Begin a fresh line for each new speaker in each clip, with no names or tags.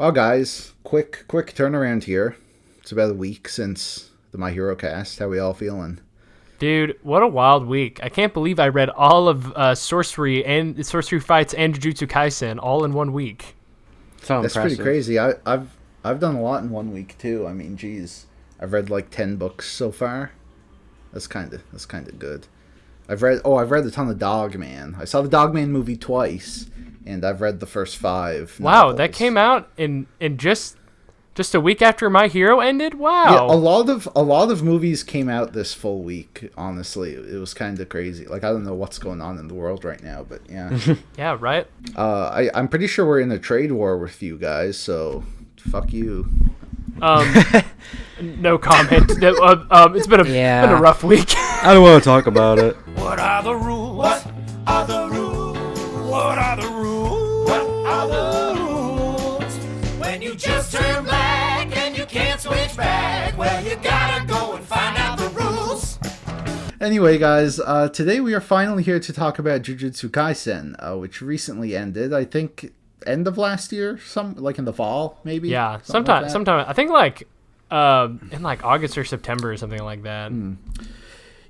Well, guys, quick turnaround here. It's about a week since the My Hero cast. How we all feeling?
Dude, what a wild week. I can't believe I read all of Sorcery and Sorcery Fights and Jujutsu Kaisen all in 1 week.
So
That's
impressive.
pretty crazy. I've done a lot in 1 week too. I mean, geez, I've read like 10 books so far. That's kind of good. I've read a ton of Dogman. I saw the Dogman movie twice, and I've read the first 5
Wow,
novels.
that came out in just a week after My Hero ended? Wow.
Yeah, a lot of movies came out this full week. Honestly, it was kind of crazy. Like, I don't know what's going on in the world right now, but yeah.
Yeah, right?
I'm pretty sure we're in a trade war with you guys, so fuck you.
No comment. It's been a rough week.
I don't want to talk about it.
What are the rules? What are the rules? What are the rules? What are the rules? When you just turn black and you can't switch back, well, you gotta go and find out the rules.
Anyway, guys, today we are finally here to talk about Jujutsu Kaisen, which recently ended. I think end of last year, like in the fall, maybe.
Yeah,
Something
sometime. I think in like August or September or something like that.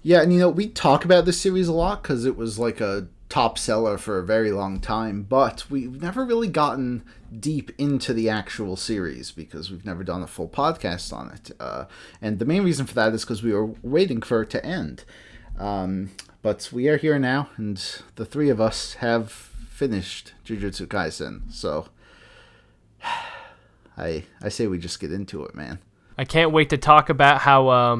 Yeah, and we talk about this series a lot because it was like a top seller for a very long time, but we've never really gotten deep into the actual series because we've never done a full podcast on it. And the main reason for that is because we were waiting for it to end. But we are here now, and the three of us have finished Jujutsu Kaisen. So I say we just get into it, man.
I can't wait to talk about how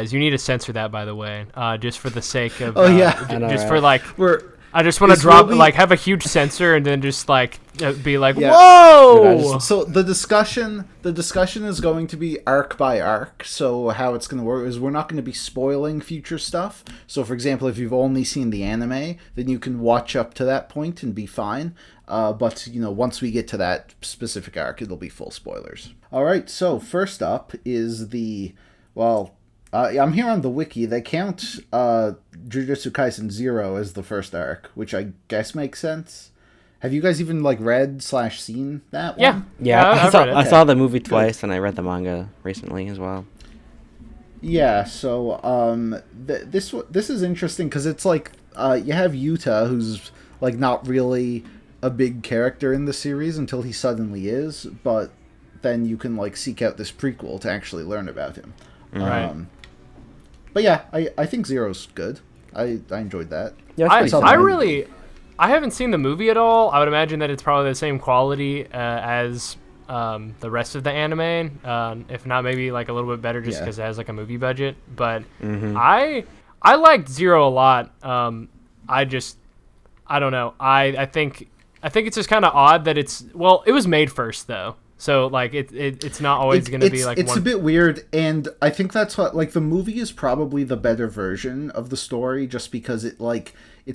you need to censor that, by the way, just for the sake of for like I just want to drop have a huge censor and then just be like,
Yeah.
whoa.
So the discussion is going to be arc by arc. So how it's going to work is we're not going to be spoiling future stuff. So for example, if you've only seen the anime, then you can watch up to that point and be fine. But once we get to that specific arc, it'll be full spoilers. All right. So first up is I'm here on the wiki. They count Jujutsu Kaisen 0 as the first arc, which I guess makes sense. Have you guys even read/seen that one?
Yeah,
I saw the movie twice, and I read the manga recently as well.
Yeah. So this is interesting because it's like you have Yuta, who's not really a big character in the series until he suddenly is, but then you can seek out this prequel to actually learn about him.
Right.
But yeah, I think Zero's good. I enjoyed that.
Yeah,
I haven't seen the movie at all. I would imagine that it's probably the same quality as the rest of the anime, if not maybe a little bit better just because it has a movie budget. But I liked Zero a lot. I don't know. I think it's just kind of odd that it was made first though. So it's not always going to be
it's a bit weird, and I think that's what the movie is probably the better version of the story, just because it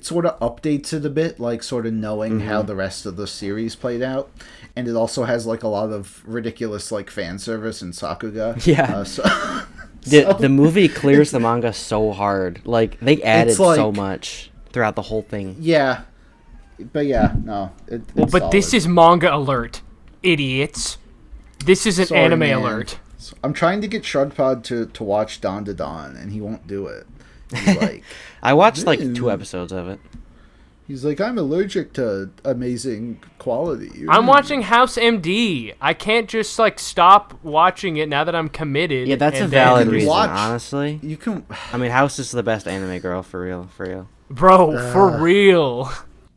sort of updates it a bit, sort of knowing how the rest of the series played out, and it also has a lot of ridiculous fan service in Sakuga.
Yeah. The movie clears the manga so hard. They added so much throughout the whole thing.
Yeah, but yeah, no. It's
but this is manga alert. Idiots. This is an anime alert.
I'm trying to get Shrugpod to watch Dawn to Dawn, and he won't do it. He's
I watched 2 episodes of it.
He's I'm allergic to amazing quality.
I'm watching House MD. I can't just stop watching it now that I'm committed.
Yeah, that's a valid reason, honestly.
You can.
I mean, House is the best anime girl, for real.
Bro, for real.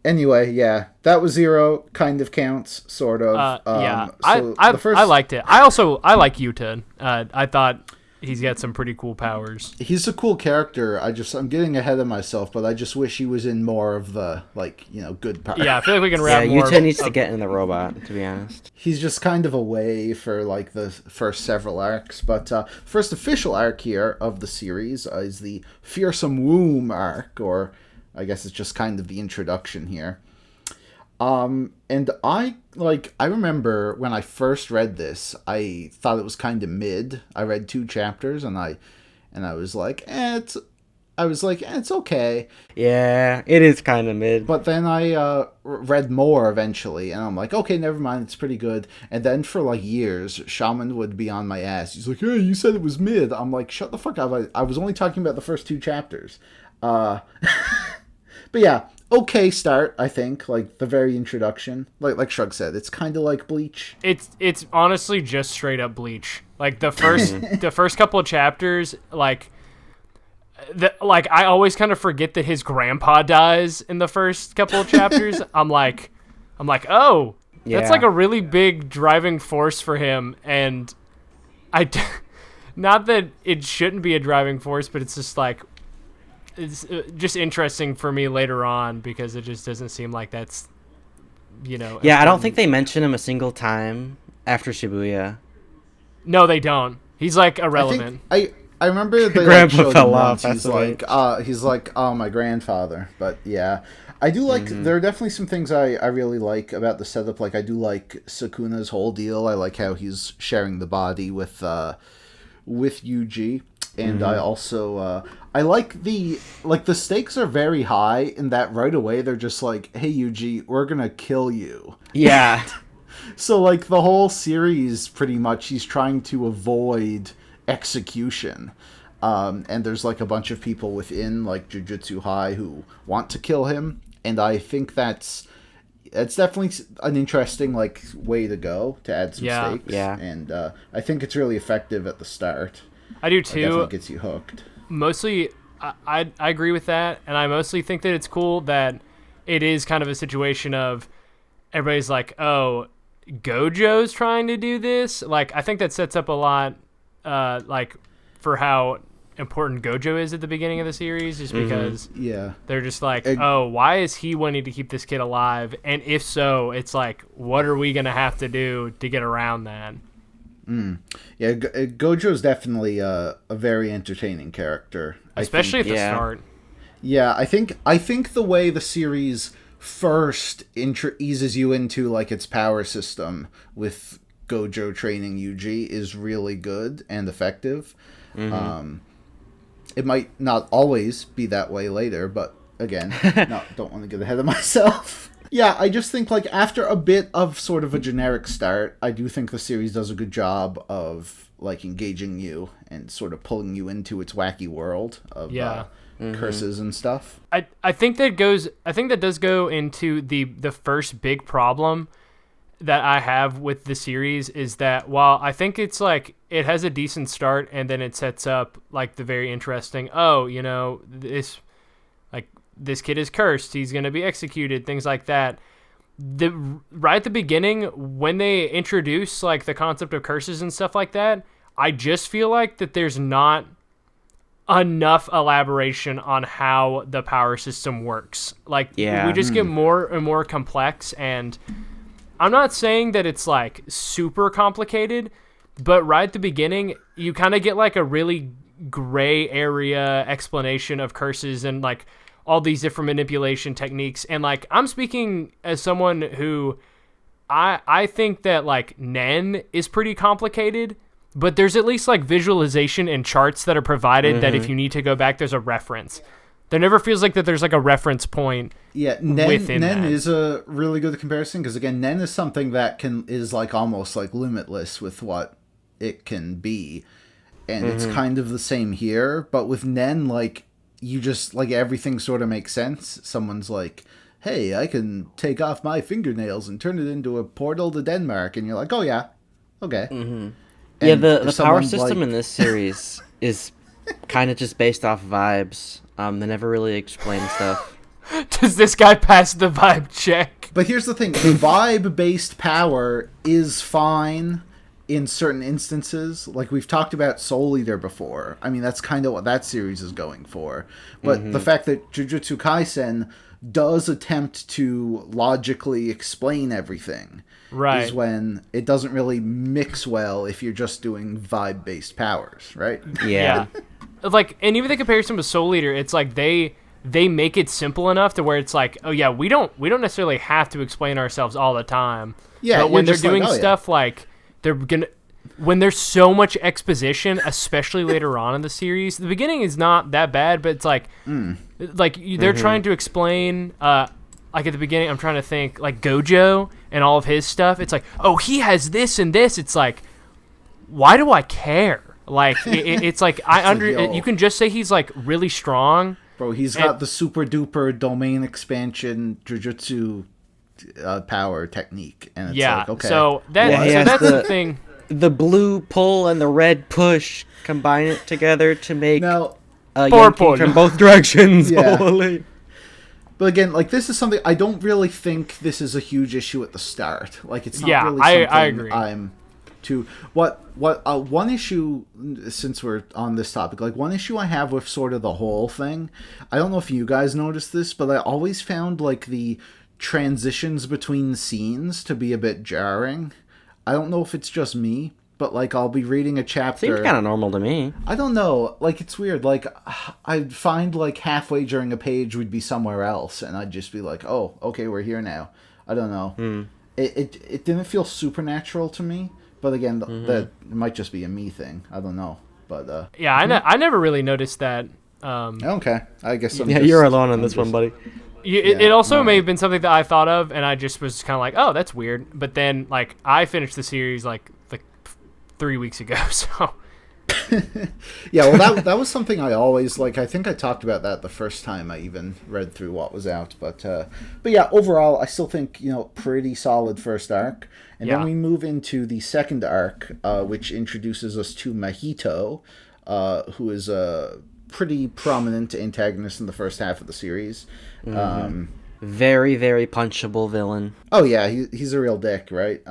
Anyway, yeah, that was Zero. Kind of counts, sort of.
Yeah,
so
I liked it. I like Yuta. I thought he's got some pretty cool powers.
He's a cool character. I'm getting ahead of myself, but I just wish he was in more of the good part.
Yeah, I feel like we can wrap more.
Yuta needs to get in the robot, to be honest.
He's just kind of away for the first several arcs, but first official arc here of the series is the Fearsome Womb arc, or I guess it's just kind of the introduction here. And I remember when I first read this, I thought it was kind of mid. I read 2 chapters and I was like, I was like, it's okay.
Yeah, it is kind of mid.
But then I read more eventually, and I'm like, okay, never mind, it's pretty good. And then for like years, Shaman would be on my ass. He's like, hey, you said it was mid. I'm like, shut the fuck up. I was only talking about the first 2 chapters. But yeah, okay start, I think. Like the very introduction, like Shrug said, it's kind of like Bleach.
It's honestly just straight up Bleach. Like the first couple of chapters, like I always kind of forget that his grandpa dies in the first couple of chapters. I'm like, oh, that's like a really big driving force for him, and not that it shouldn't be a driving force, but it's just like. It's just interesting for me later on because it just doesn't seem like that's,
Yeah,
important.
I don't think they mention him a single time after Shibuya.
No, they don't. He's like irrelevant.
I remember the
grandpa fell off.
He's like, oh, my grandfather. But yeah, I do like. There are definitely some things I really like about the setup. Like I do like Sukuna's whole deal. I like how he's sharing the body with Yuji. And I also I like the stakes are very high in that right away they're just like, hey Yuji, we're gonna kill you.
Yeah.
So like the whole series pretty much he's trying to avoid execution. And there's like a bunch of people within like Jujutsu High who want to kill him, and I think that's definitely an interesting like way to go to add some stakes.
Yeah.
And I think it's really effective at the start.
I do too.
It definitely gets you hooked.
Mostly, I agree with that, and I mostly think that it's cool that it is kind of a situation of everybody's like, oh, Gojo's trying to do this. Like, I think that sets up a lot, like, for how important Gojo is at the beginning of the series, just because they're just like, oh, why is he wanting to keep this kid alive? And if so, it's like, what are we going to have to do to get around that?
Yeah, Gojo is definitely a very entertaining character,
especially at the start.
Yeah, I think the way the series first eases you into like its power system with Gojo training Yuji is really good and effective. It might not always be that way later, but again, don't want to get ahead of myself. Yeah, I just think, like, after a bit of sort of a generic start, I do think the series does a good job of, like, engaging you and sort of pulling you into its wacky world of curses and stuff.
I think that does go into the first big problem that I have with the series is that while I think it's, like, it has a decent start and then it sets up, like, the very interesting, this kid is cursed, he's going to be executed, things like that. Right at the beginning, when they introduce like the concept of curses and stuff like that, I just feel like that there's not enough elaboration on how the power system works. Like, we just get more and more complex, and I'm not saying that it's like super complicated, but right at the beginning, you kind of get like a really gray area explanation of curses and like all these different manipulation techniques. And like, I'm speaking as someone who I think that like Nen is pretty complicated, but there's at least like visualization and charts that are provided that if you need to go back, there's a reference. There never feels like that there's like a reference point.
Yeah, Nen is a really good comparison because again, Nen is something that is like almost like limitless with what it can be. And it's kind of the same here, but with Nen, like, you just, like, everything sort of makes sense. Someone's like, hey, I can take off my fingernails and turn it into a portal to Denmark. And you're like, oh, yeah. Okay.
Yeah, the power system in this series is kind of just based off vibes. They never really explain stuff.
Does this guy pass the vibe check?
But here's the thing. Vibe-based power is fine in certain instances. Like we've talked about Soul Eater before. I mean, that's kind of what that series is going for. But the fact that Jujutsu Kaisen does attempt to logically explain everything is when it doesn't really mix well if you're just doing vibe-based powers, right?
Yeah. Like, and even the comparison with Soul Eater, it's like they make it simple enough to where it's like, oh yeah, we don't necessarily have to explain ourselves all the time.
Yeah,
but when they're doing stuff like they're gonna when there's so much exposition, especially later on in the series. The beginning is not that bad, but it's like they're trying to explain like at the beginning, I'm trying to think like Gojo and all of his stuff. It's like, oh, he has this and this. It's like, why do I care? Like it's like you can just say he's like really strong.
Bro, he's got the super duper domain expansion Jujutsu power technique, and it's like, okay.
So that's the thing.
The blue pull and the red push, combine it together to make
yanking
from both directions.
Yeah.
Holy.
But again, like, this is something I don't really think this is a huge issue at the start. Like, it's not really something
I agree.
I'm too... one issue, since we're on this topic, like, one issue I have with sort of the whole thing, I don't know if you guys noticed this, but I always found, like, the transitions between scenes to be a bit jarring. I don't know if it's just me, but, like, I'll be reading a chapter...
Seems kind of normal to me. I
don't know. Like, it's weird. Like, I'd find, like, halfway during a page we'd be somewhere else, and I'd just be like, oh, okay, we're here now. I don't know. It didn't feel supernatural to me, but again, that might just be a me thing. I don't know. But
yeah, I never really noticed that.
Okay. I guess
you're alone on this one, buddy.
It also may have been something that I thought of, and I just was kind of like, oh, that's weird. But then, like, I finished the series, like 3 weeks ago, so...
Yeah, well, that was something I always, like, I think I talked about that the first time I even read through what was out. But yeah, overall, I still think, pretty solid first arc. And then we move into the second arc, which introduces us to Mahito, who is a pretty prominent antagonist in the first half of the series.
Very, very punchable villain.
Oh yeah, he's a real dick, right?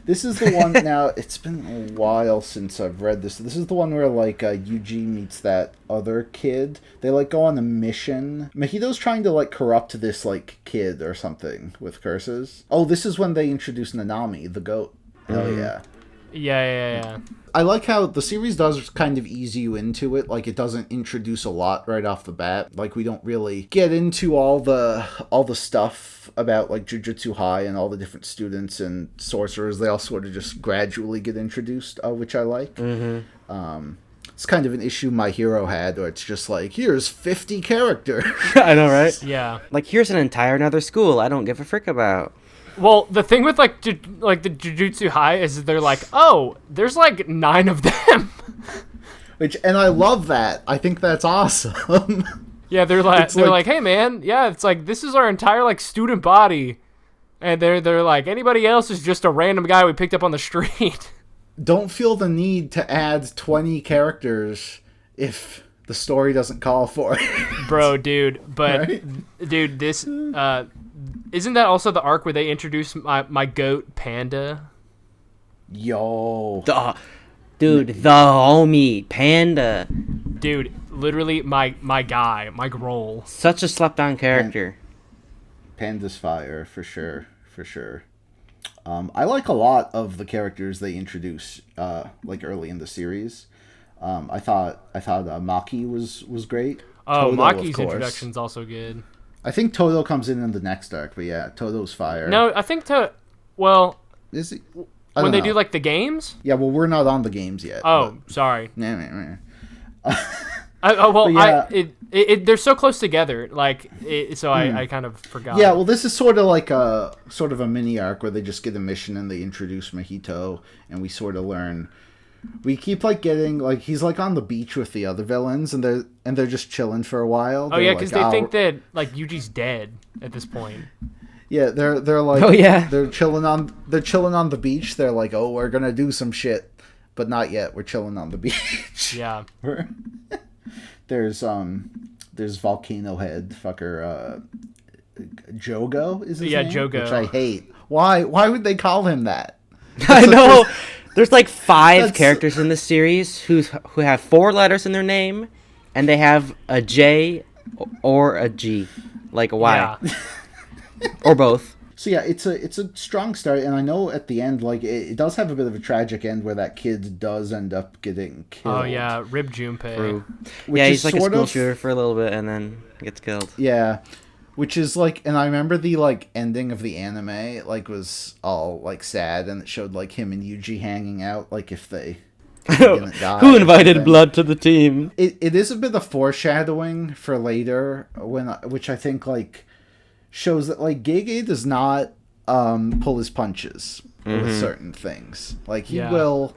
This is the one. Now, it's been a while since I've read this. This is the one where, like, Yuji meets that other kid. They, like, go on a mission. Mahito's trying to, like, corrupt this, like, kid or something with curses. Oh, this is when they introduce Nanami, the goat. Hell yeah.
Yeah.
I like how the series does kind of ease you into it. Like, it doesn't introduce a lot right off the bat. Like, we don't really get into all the stuff about, like, Jujutsu High and all the different students and sorcerers. They all sort of just gradually get introduced, which I like. It's kind of an issue My Hero had, where it's just like, here's 50 characters.
I know, right?
Yeah.
Like, here's an entire another school I don't give a frick about.
Well, the thing with, like the Jujutsu High is they're like, oh, there's, like, 9 of them.
And I love that. I think that's awesome.
Yeah, they're like, hey, man, yeah, it's like, this is our entire, like, student body. And they're like, anybody else is just a random guy we picked up on the street.
Don't feel the need to add 20 characters if the story doesn't call for it.
Bro, dude, but, right? Dude, this, isn't that also the arc where they introduce my goat, Panda?
Yo.
Dude, the homie, Panda.
Dude, literally my guy, my Grohl.
Such a slept-on character.
Panda's fire, for sure. I like a lot of the characters they introduce, like, early in the series. I thought Maki was great.
Oh, Todo, Maki's introduction's also good.
I think Todo comes in the next arc, but yeah, Todo's fire.
No, I think well...
Is he?
When they do, like, the games?
Yeah, well, we're not on the games yet.
Oh, but... sorry.
Nah.
They're so close together, like, I kind of forgot.
Yeah, well, this is sort of a mini arc where they just get a mission and they introduce Mahito, and we sort of learn... We keep, like, getting, like, he's, like, on the beach with the other villains, and they're just chilling for a while.
Oh, yeah, because they think that, like, Yuji's dead at this point.
Yeah, they're like,
oh, yeah,
they're chilling on the beach. They're like, oh, we're gonna do some shit, but not yet. We're chilling on the beach.
Yeah.
There's Volcano Head fucker, Jogo is his name?
Jogo,
which I hate. Why would they call him that?
I know. There's like 5 characters in this series who have 4 letters in their name, and they have a J or a G, like a Y, or both.
So yeah, it's a strong start, and I know at the end, like, it does have a bit of a tragic end where that kid does end up getting killed.
Oh yeah, Rib Junpei.
Yeah, he's like a school shooter for a little bit and then gets killed.
Yeah, Which is like, and I remember the like ending of the anime like was all like sad, and it showed like him and Yuji hanging out, like if they didn't die.
Who invited blood to the team?
It is a bit of foreshadowing for later, which I think like shows that like Gege does not pull his punches with certain things. Like he will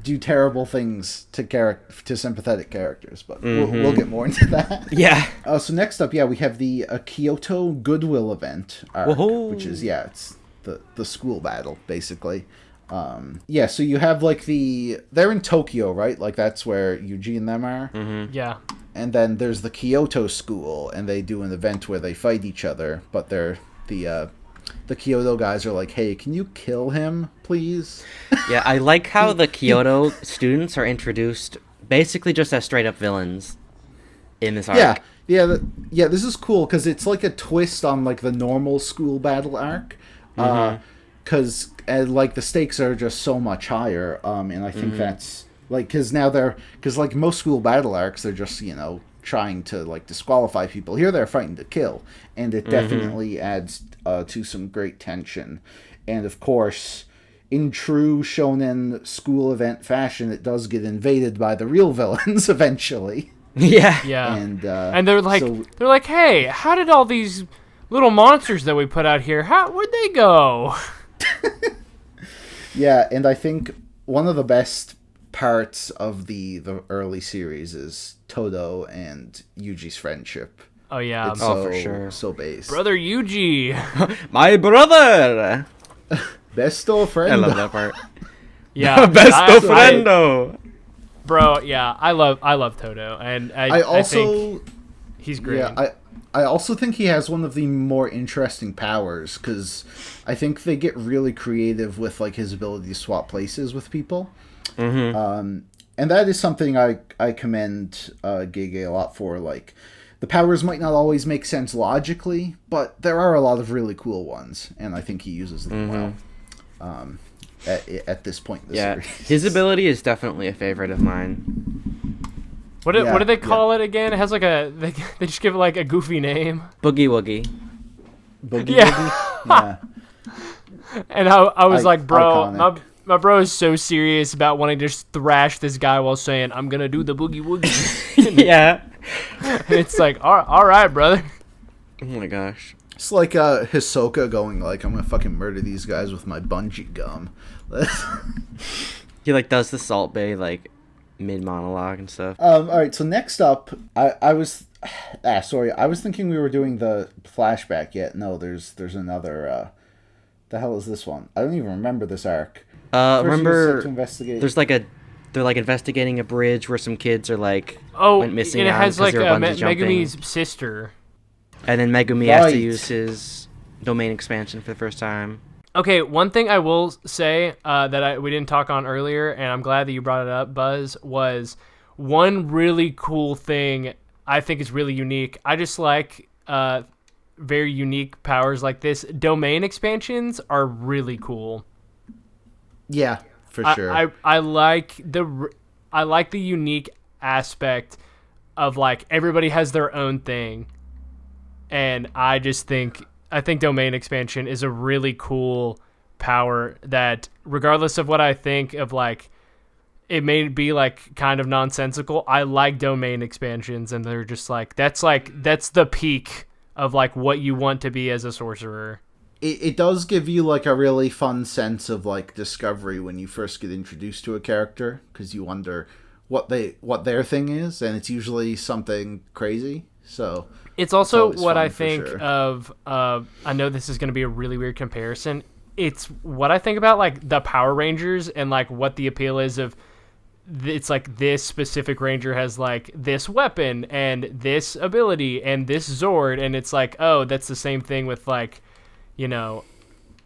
do terrible things to sympathetic characters, but we'll get more into that.
Yeah.
So next up, we have the Kyoto Goodwill event arc, which is it's the school battle basically. So you have like they're in Tokyo, right? Like that's where Yuji and them are.
Yeah.
And then there's the Kyoto school, and they do an event where they fight each other, but they're the Kyoto guys are like, hey, can you kill him, please?
Yeah, I like how the Kyoto students are introduced basically just as straight up villains in this arc.
This is cool because it's like a twist on like the normal school battle arc, because like the stakes are just so much higher, and I think that's like because like most school battle arcs, they're just trying to like disqualify people. Here they're fighting to kill, and it definitely adds to some great tension. And of course, in true shonen school event fashion, it does get invaded by the real villains eventually.
Yeah. And they're like, hey, how did all these little monsters that we put out here, where'd they go?
Yeah, and I think one of the best parts of the early series is Todo and Yuji's friendship.
Oh yeah,
it's
for sure.
So base.
Brother Yuji,
my brother,
besto friendo.
I love that part.
Yeah,
besto friendo.
Bro, yeah, I love Todo, and I think he's great.
Yeah, I also think he has one of the more interesting powers, because I think they get really creative with like his ability to swap places with people. And that is something I commend Gege a lot for. Like, the powers might not always make sense logically, but there are a lot of really cool ones, and I think he uses them well at this point in the series.
His ability is definitely a favorite of mine.
What do they call it again? It has like they just give it like a goofy name.
Boogie Woogie.
Boogie Woogie? Yeah.
And I was like, bro,
iconic.
my bro is so serious about wanting to just thrash this guy while saying, I'm going to do the boogie woogie.
Yeah.
And it's like, all right, brother.
Oh my gosh.
It's like Hisoka going like, I'm going to fucking murder these guys with my bungee gum.
He like does the Salt Bay like mid-monologue and stuff.
All right, so next up, I was thinking we were doing the flashback yet. No, there's another, the hell is this one? I don't even remember this arc.
Remember,
to investigate.
There's like they're like investigating a bridge where some kids are like went missing.
And it has like
Megumi's
Megumi's sister.
And then Megumi has to use his domain expansion for the first time.
Okay, one thing I will say that we didn't talk on earlier, and I'm glad that you brought it up, Buzz, was one really cool thing I think is really unique. I just like very unique powers like this. Domain expansions are really cool.
Yeah, for sure.
I like the unique aspect of like everybody has their own thing, and I think domain expansion is a really cool power that, regardless of what I think of, like, it may be like kind of nonsensical, I like domain expansions, and they're just like that's the peak of like what you want to be as a sorcerer.
It does give you like a really fun sense of like discovery when you first get introduced to a character, because you wonder what their thing is, and it's usually something crazy. So
it's also what I think of. I know this is going to be a really weird comparison. It's what I think about like the Power Rangers and like what the appeal is of. It's like this specific ranger has like this weapon and this ability and this Zord, and it's like, oh, that's the same thing with like, the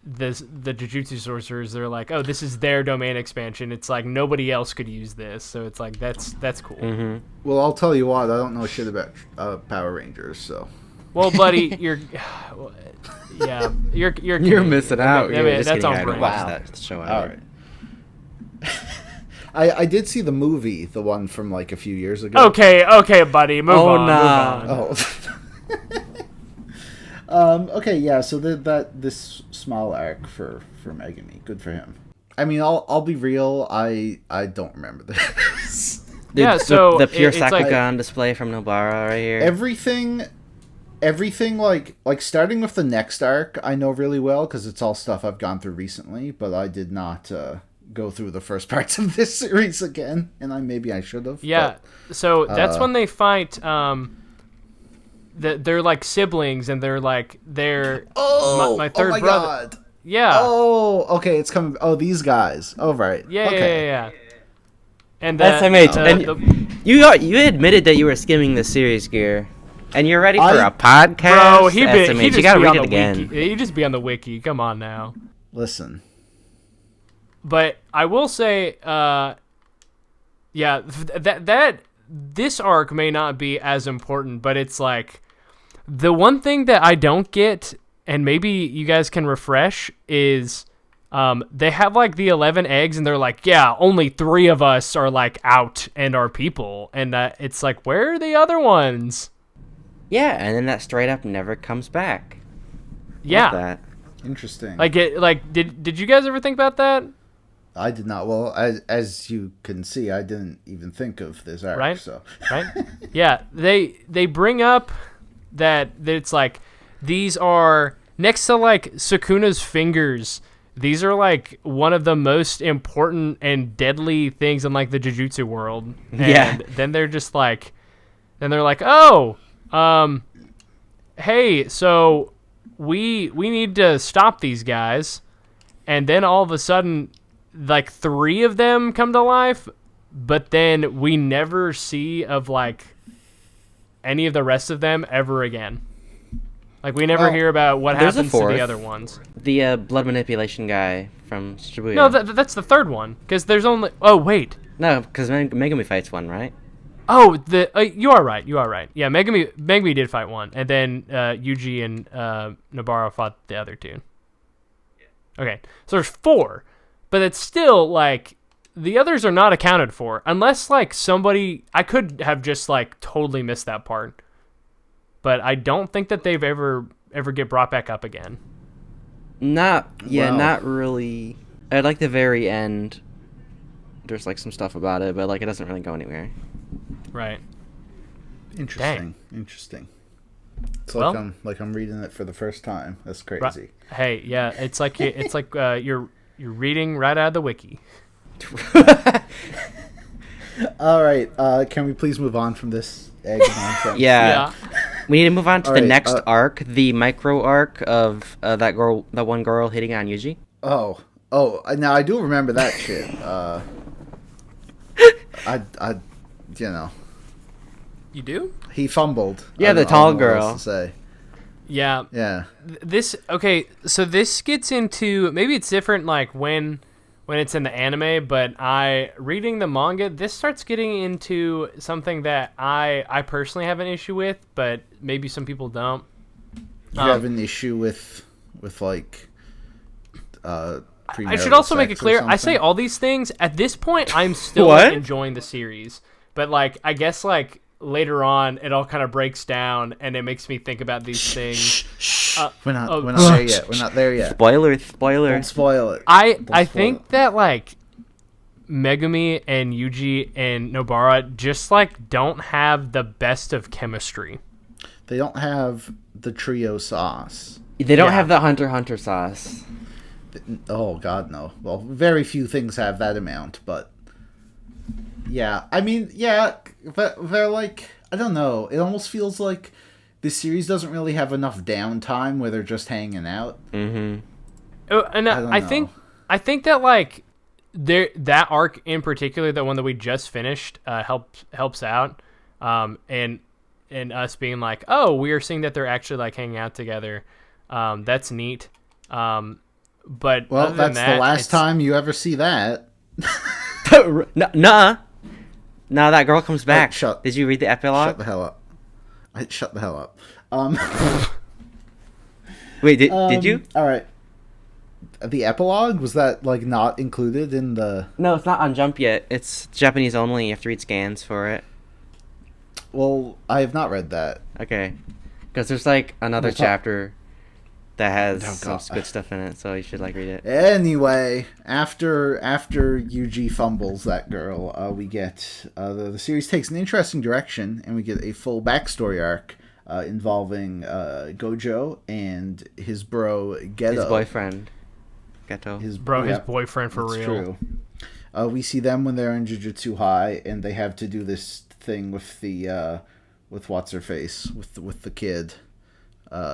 Jujutsu sorcerers. They're like, oh, this is their domain expansion. It's like nobody else could use this, so it's like that's cool.
Mm-hmm.
Well, I'll tell you what, I don't know shit about Power Rangers, so.
Well, buddy, you're
missing out.
That's on brand.
Watch that show.
All right. I did see the movie, the one from like a few years ago.
Okay, buddy, move on.
No.
Oh. Okay, yeah. So this small arc for Megami, good for him. I mean, I'll be real. I don't remember this.
So
the pure
it's
Sakugan display from Nobara right here.
Everything like starting with the next arc, I know really well because it's all stuff I've gone through recently. But I did not go through the first parts of this series again, and maybe I should have.
Yeah.
But,
so that's when they fight. They're like siblings, and they're my third brother.
God.
Yeah.
Oh, okay. It's coming. Oh, these guys. Oh, right.
Yeah.
Okay.
Yeah. And
you admitted that you were skimming the series, Gear, and you're ready for a podcast.
Bro, he just
you gotta
be
read
on
it
the
again.
wiki. He just be on the wiki. Come on now.
Listen.
But I will say, this arc may not be as important, but it's like the one thing that I don't get, and maybe you guys can refresh, is they have like the 11 eggs, and they're like, yeah, only 3 of us are like out and are people, and it's like, where are the other ones?
Yeah, and then that straight up never comes back.
Yeah,
that.
Interesting.
Did you guys ever think about that?
I did not. Well, as you can see, I didn't even think of this arc.
Right.
So.
Right. Yeah. They bring up that it's like these are next to like Sukuna's fingers. These are like one of the most important and deadly things in like the Jujutsu world. And
yeah.
Then they're just like, oh, hey, so we need to stop these guys, and then all of a sudden, like 3 of them come to life, but then we never see of like any of the rest of them ever again. Like we never hear about what happens to the other ones.
The blood manipulation guy from Shibuya.
No, that's the 3rd one, because there's only. Oh wait.
No, because Megami fights one, right?
Oh, you are right. Yeah, Megami did fight one, and then Yuji and Nobara fought the other 2. Okay, so there's 4. But it's still, like, the others are not accounted for. Unless, like, somebody... I could have just, like, totally missed that part. But I don't think that they've ever get brought back up again.
Not really. At, like, the very end, there's, like, some stuff about it, but, like, it doesn't really go anywhere.
Right.
Interesting. Interesting. It's like I'm reading it for the first time. That's crazy.
Right. Hey, yeah, it's like you're reading right out of the wiki.
All right. Can we please move on from this egg nonsense?
Yeah. We need to move on to
All
the
right,
next arc, the micro arc of that one girl hitting on Yuji.
Oh. Now I do remember that shit. I
You do?
He fumbled.
Yeah, the tall girl.
To say.
Yeah.
Yeah.
So this gets into, maybe it's different like when it's in the anime, but reading the manga, this starts getting into something that I personally have an issue with, but maybe some people don't.
You have an issue with like
I should also make it clear, I say all these things, at this point I'm still enjoying the series, but like I guess like later on it all kind of breaks down and it makes me think about these things.
We're not there yet. We're not there yet.
Spoiler.
Don't spoil it.
I think that like Megami and Yuji and Nobara just like don't have the best of chemistry.
They don't have the trio sauce.
They don't have the Hunter x Hunter sauce.
Oh God, no. Well, very few things have that amount, but yeah. I mean, yeah, but they're like, I don't know. It almost feels like this series doesn't really have enough downtime where they're just hanging out.
Mm-hmm.
And I think that like that arc in particular, the one that we just finished, helps out, and us being like, oh, we are seeing that they're actually like hanging out together. That's neat. But
that's the last time you ever see that.
Nah, that girl comes back. Did you read the epilogue?
Shut the hell up. Shut the hell up.
Wait, did you?
All right. The epilogue, was that like not included in the?
No, it's not on Jump yet. It's Japanese only. You have to read scans for it.
Well, I have not read that.
Okay, because there's like another chapter that has some good stuff in it, so you should read it.
Anyway, after Yuji fumbles that girl, we get the series takes an interesting direction, and we get a full backstory arc involving Gojo and his bro Geto,
his boyfriend Geto,
his boyfriend for real.
True. We see them when they're in Jujutsu High, and they have to do this thing with the with what's her face with the kid.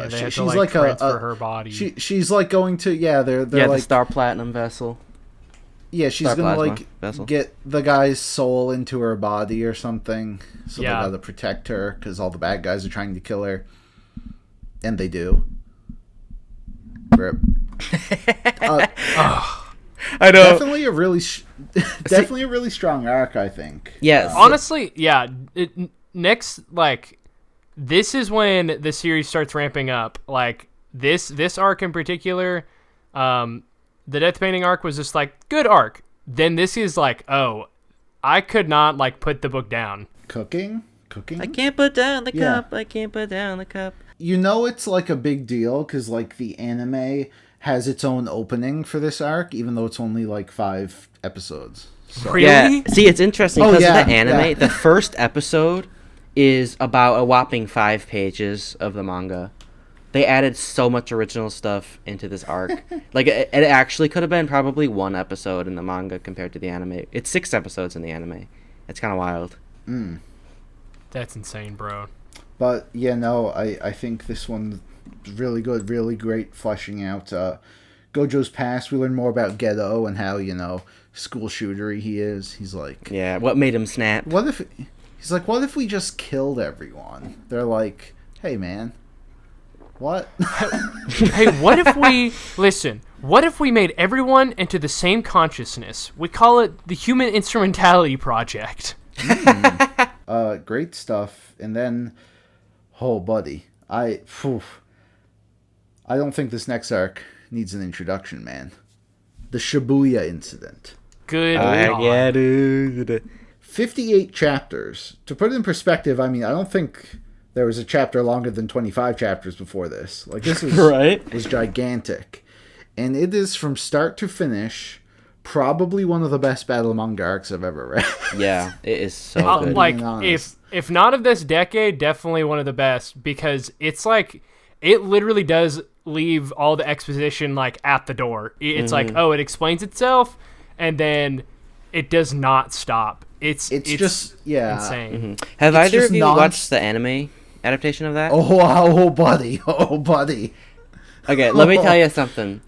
She's like transfer her body.
She's like going to they're like
the Star Platinum vessel.
Yeah, she's gonna get the guy's soul into her body or something. So they gotta protect her because all the bad guys are trying to kill her, and they do. Rip.
I know.
Definitely a really strong arc, I think.
Yes.
Honestly, next, this is when the series starts ramping up. This arc in particular, the Death Painting arc was just good arc. Then this is I could not put the book down.
Cooking.
I can't put down the cup. I can't put down the cup.
It's a big deal because the anime has its own opening for this arc, even though it's only 5 episodes. So.
Really?
Yeah. See, it's interesting because of the anime. Yeah. The first episode is about a whopping 5 pages of the manga. They added so much original stuff into this arc. It actually could have been probably 1 episode in the manga compared to the anime. It's 6 episodes in the anime. It's kind of wild.
That's insane, bro.
But I think this one's really good, really great, fleshing out Gojo's past. We learn more about Geto and how school shootery he is. He's
what made him snap?
What if we just killed everyone? They're like, hey man, what?
Hey, what if we listen? What if we made everyone into the same consciousness? We call it the Human Instrumentality Project.
Great stuff. And then, oh buddy, I don't think this next arc needs an introduction, man. The Shibuya incident.
Good God. Yeah,
dude.
58 chapters. To put it in perspective, I don't think there was a chapter longer than 25 chapters before this. This is was gigantic. And it is from start to finish probably one of the best battle manga arcs I've ever read.
Yeah, it is so good.
If not of this decade, definitely one of the best, because it's it literally does leave all the exposition at the door. It's it explains itself, and then it does not stop. It's
just
insane.
Mm-hmm. Have either of you watched the anime adaptation of that?
Oh buddy.
Okay, let me tell you something.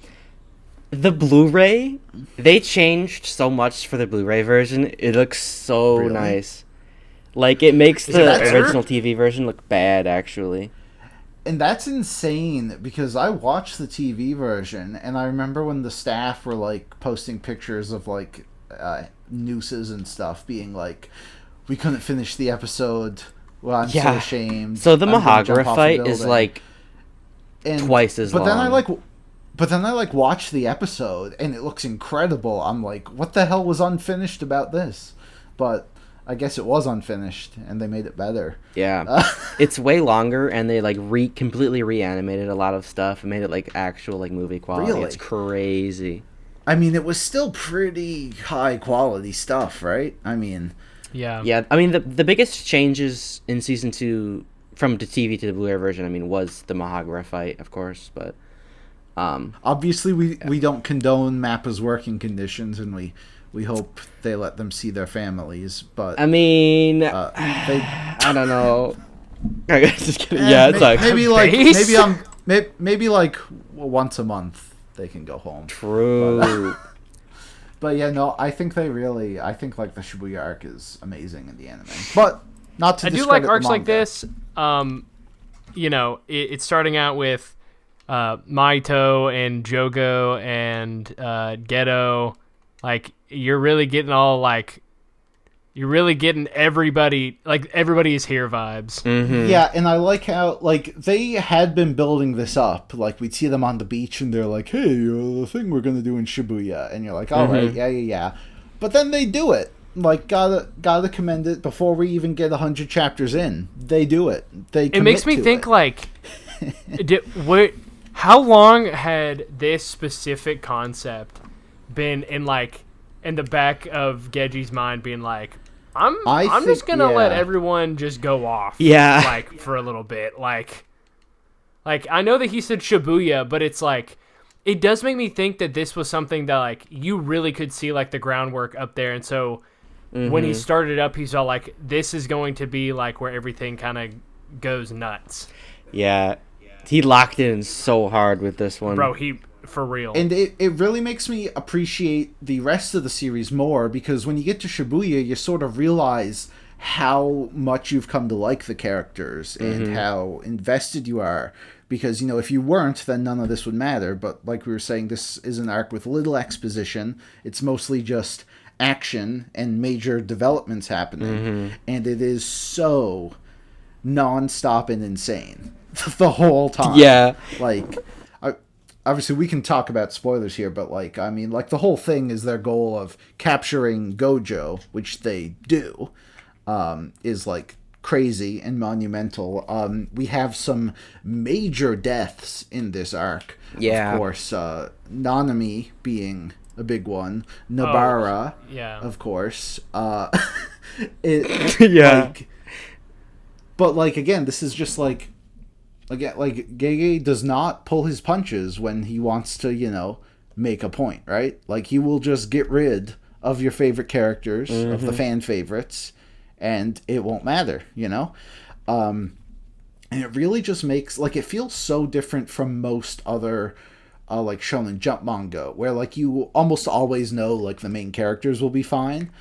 The Blu-ray, they changed so much for the Blu-ray version. It looks so nice. It makes the original TV version look bad, actually.
And that's insane, because I watched the TV version, and I remember when the staff were posting pictures of nooses and stuff, being we couldn't finish the episode. Well, I'm so ashamed.
So the Mahagara fight is twice as long.
But then I watched the episode, and it looks incredible. I'm what the hell was unfinished about this? But I guess it was unfinished, and they made it better.
Yeah, it's way longer, and they completely reanimated a lot of stuff and made it actual movie quality. Really? It's crazy.
It was still pretty high quality stuff, right?
Yeah.
The biggest changes in season 2 from the TV to the Blu-ray version, was the Mahagara fight, of course, but
obviously we don't condone Mappa's working conditions, and we hope they let them see their families, but
I don't know. Just kidding.
Maybe once a month they can go home.
True.
But I think the Shibuya arc is amazing in the anime. But not to
I do like arcs like this. It's starting out with Maito and Jogo and Geto. You're really getting everybody is here vibes.
Mm-hmm.
Yeah, and I like how they had been building this up. We'd see them on the beach, and they're like, "Hey, the thing we're gonna do in Shibuya," and you're like, "All right, yeah." But then they do it. Gotta commend it. Before we even get 100 chapters in, they do it. It
makes me think how long had this specific concept been in the back of Geji's mind, being like, I'm just gonna let everyone just go off, for a little bit, like I know that he said Shibuya, but it's like, it does make me think that this was something that like you really could see like the groundwork up there, and so when he started up, he saw like this is going to be like where everything kind of goes nuts.
Yeah, he locked in so hard with this one,
bro. For real.
And it really makes me appreciate the rest of the series more, because when you get to Shibuya, you sort of realize how much you've come to like the characters and how invested you are. Because, if you weren't, then none of this would matter. But like we were saying, this is an arc with little exposition. It's mostly just action and major developments happening. And it is so non-stop and insane the whole time.
Yeah.
Obviously, we can talk about spoilers here, but, the whole thing is their goal of capturing Gojo, which they do, is, crazy and monumental. We have some major deaths in this arc.
Yeah.
Of course, Nanami being a big one. Nobara, of course.
Yeah.
But, again, this is just, Again, Gege does not pull his punches when he wants to, make a point, right? He will just get rid of your favorite characters, of the fan favorites, and it won't matter, And it really just makes, it feels so different from most other, Shonen Jump manga, where, you almost always know, the main characters will be fine.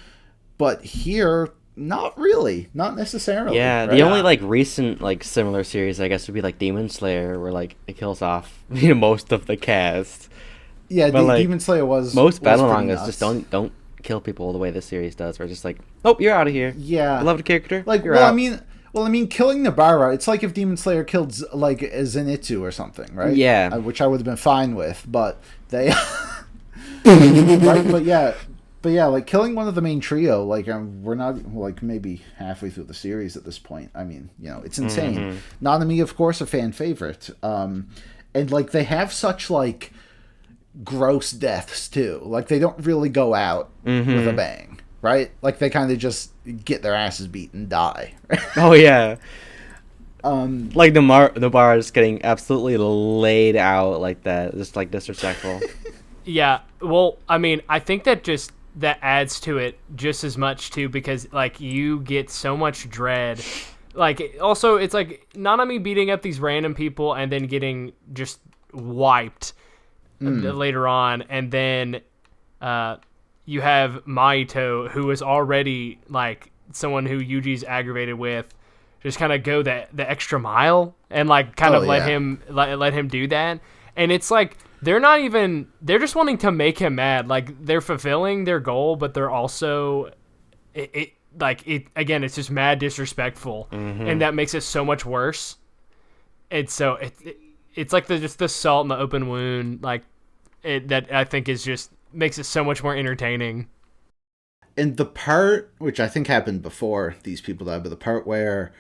But here, not really. Not necessarily.
Yeah,
right?
the only recent similar series I guess would be Demon Slayer, where it kills off most of the cast.
Yeah, but, Demon Slayer was
most battle
was
mangas
nuts.
just don't kill people the way this series does. Where it's just oh, you're out of here.
Yeah,
I love the character.
You're out. I mean, killing Nobara, it's like if Demon Slayer killed Zenitsu or something, right?
Yeah,
which I would have been fine with, but they right, but yeah, killing one of the main trio, we're not, maybe halfway through the series at this point. I mean, it's insane. Nanami, of course, a fan favorite. And, they have such, gross deaths, too. They don't really go out with a bang, right? They kind of just get their asses beat and die.
Oh, yeah. The bar is getting absolutely laid out like that. Just, disrespectful.
Yeah, well, I mean, I think that adds to it just as much too, because you get so much dread. Also, it's Nanami beating up these random people and then getting just wiped later on, and then you have Maito, who is already someone who Yuji's aggravated with, just kind of go the extra mile and let him do that, and it's they're just wanting to make him mad. They're fulfilling their goal, but they're also again, it's just mad disrespectful, and that makes it so much worse. And so it's just the salt in the open wound, that I think is just makes it so much more entertaining.
And the part, which I think happened before these people died, but the part where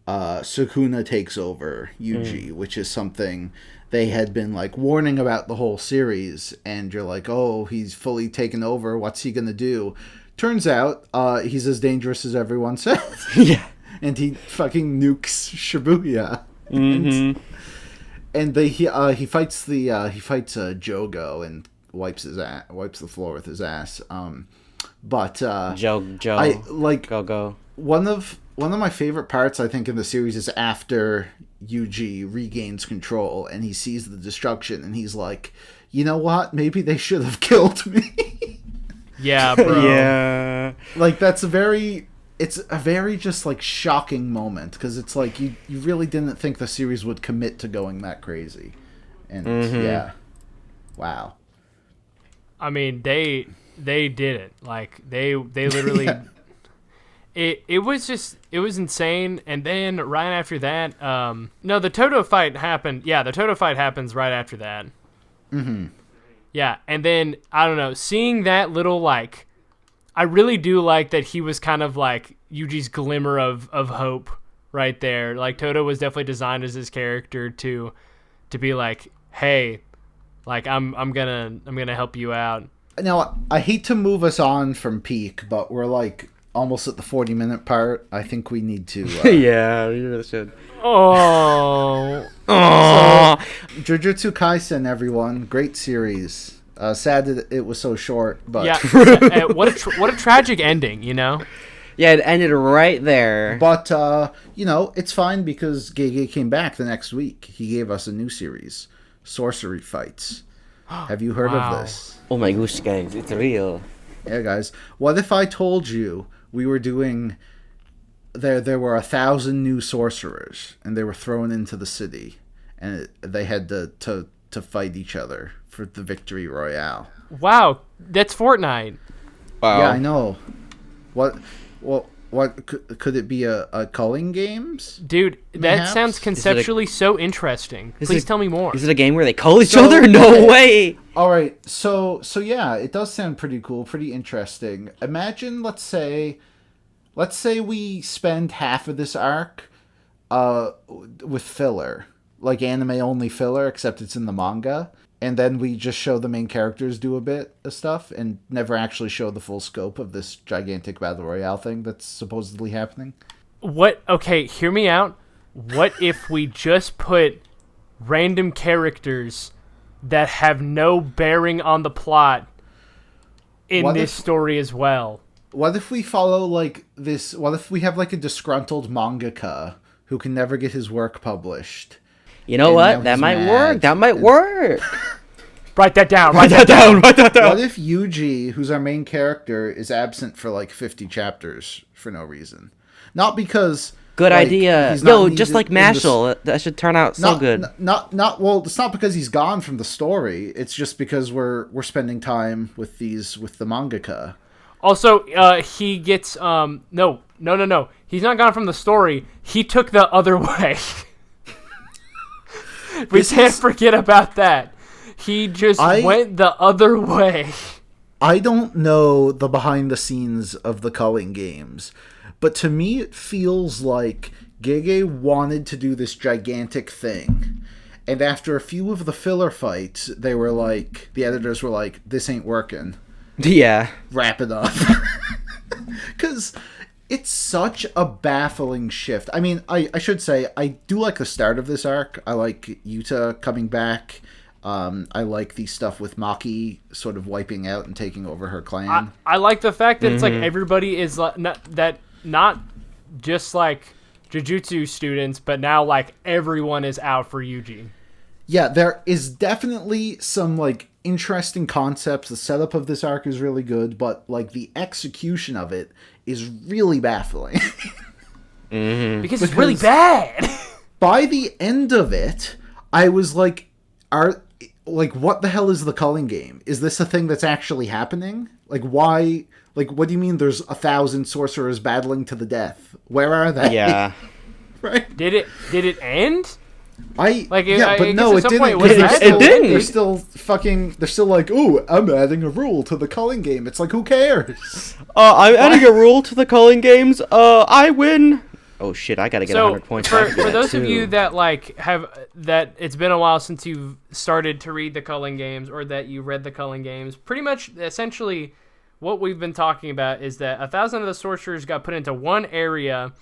Sukuna takes over Yuji, which is something they had been warning about the whole series, and you're oh, he's fully taken over, what's he gonna do? Turns out he's as dangerous as everyone says.
Yeah.
And he fucking nukes Shibuya. And he fights Jogo and wipes the floor with his ass. But
Joe
I
Go.
One of my favorite parts, I think, in the series is after Yuji regains control and he sees the destruction and he's like, you know what? Maybe they should have killed me.
Yeah, bro.
Yeah.
It's a very just shocking moment, because it's you really didn't think the series would commit to going that crazy. And yeah. Wow.
I mean, they did it. They literally It was insane. And then right after that, no, the Toto fight happened. Yeah, the Toto fight happens right after that. Yeah, and then I don't know, seeing that little I really do like that he was kind of Yuji's glimmer of hope right there. Toto was definitely designed as his character to be hey, like I'm gonna help you out.
Now, I hate to move us on from peak, but we're like almost at the 40-minute part. I think we need to.
Yeah, we really should.
Oh.
Jujutsu Kaisen, everyone, great series. Sad that it was so short, but
yeah, what a tragic ending, you know.
Yeah, it ended right there.
But it's fine because Gege came back the next week. He gave us a new series, Sorcery Fights. Have you heard of this?
Oh my gosh, guys, it's real.
Yeah, guys. What if I told you we were doing... There were 1,000 new sorcerers, and they were thrown into the city, and they had to fight each other for the victory royale.
Wow, that's Fortnite.
Wow.
Yeah, I know. What could it be? A Culling games?
Dude, that
Mayhaps?
sounds conceptually so interesting. Please tell me more.
Is it a game where they call each other? No way.
All right, so yeah, it does sound pretty cool, pretty interesting. Imagine, let's say we spend half of this arc with filler, like anime only filler, except it's in the manga, and then we just show the main characters do a bit of stuff and never actually show the full scope of this gigantic battle royale thing that's supposedly happening.
What? Okay, hear me out. What if we just put random characters that have no bearing on the plot in this story as well?
What if we follow like this? What if we have like a disgruntled mangaka who can never get his work published?
You know what? That might work. That might work.
Write that down.
Write that down. Write that down.
What if Yuji, who's our main character, is absent for like 50 chapters for no reason? Not because...
Good idea. No, just like Mashal. That should turn out so good.
Well, it's not because he's gone from the story. It's just because we're spending time with the mangaka. Also,
he gets no. He's not gone from the story. He took the other way. We can't forget about that. He just went the other way.
I don't know the behind the scenes of the Culling games, but to me it feels like Gege wanted to do this gigantic thing. And after a few of the filler fights, the editors were like, this ain't working.
Yeah.
Wrap it up. Because it's such a baffling shift. I mean, I should say, I do like the start of this arc. I like Yuta coming back. I like the stuff with Maki sort of wiping out and taking over her clan.
I like the fact that it's like everybody is not just like Jujutsu students, but now like everyone is out for Yuji.
Yeah, there is definitely some like interesting concepts. The setup of this arc is really good, but like the execution of it is really baffling.
Because it's really bad.
By the end of it, I was like, what the hell is the Culling game? Is this a thing that's actually happening? Like, why? Like, what do you mean there's 1,000 sorcerers battling to the death? Where are they?
Yeah.
Right?
Did it end?
It didn't.
It didn't.
They're still like, ooh, I'm adding a rule to the Culling game. It's like, who cares?
I'm adding a rule to the Culling games. I win. Oh shit! I gotta get 100 points.
For those of you that that it's been a while since you've started to read the Culling games, or that you read the Culling games, pretty much essentially what we've been talking about is that 1,000 of the sorcerers got put into one area,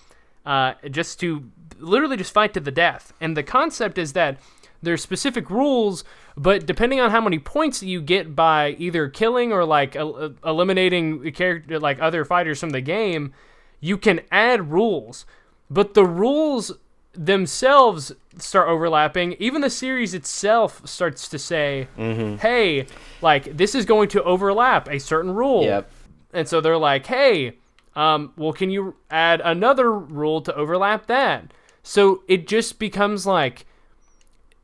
just to literally just fight to the death. And the concept is that there's specific rules, but depending on how many points you get by either killing or like eliminating a character, like other fighters from the game, you can add rules. But the rules themselves start overlapping. Even the series itself starts to say, hey, like, this is going to overlap a certain rule.
Yep. And
so they're like, hey, well, can you add another rule to overlap that? So it just becomes like,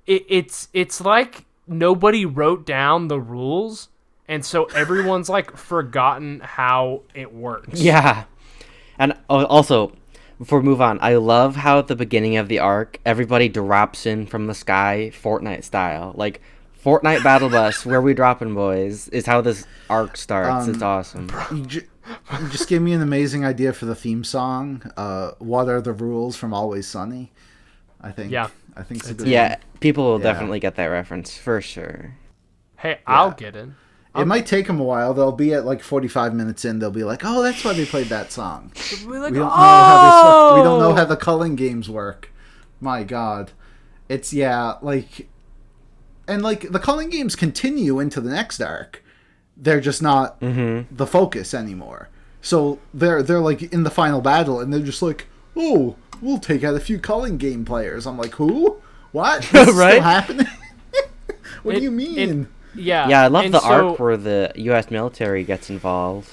it's like nobody wrote down the rules, and so everyone's like forgotten how it works.
Yeah. And also, before we move on, I love how at the beginning of the arc, everybody drops in from the sky, Fortnite style. Like, Fortnite Battle Bus, where we dropping, boys, is how this arc starts. It's awesome.
You just gave me an amazing idea for the theme song. What are the rules from Always Sunny? I think.
Yeah.
I think it's a good
Yeah,
one.
people will
Yeah.
definitely get that reference for sure.
Hey, I'll get it.
It might take them a while. They'll be at like 45 minutes in. They'll be like, "Oh, that's why they played that song."
Like,
We don't know how we don't know how the culling games work. My God, it's like, and like the culling games continue into the next arc. They're just not the focus anymore. So they're like in the final battle, and they're just like, "Oh, we'll take out a few culling game players." I'm like, "Who? What? This is still happening? What do you mean?"
Yeah,
I love
and
the
so,
arc where the U.S. military gets involved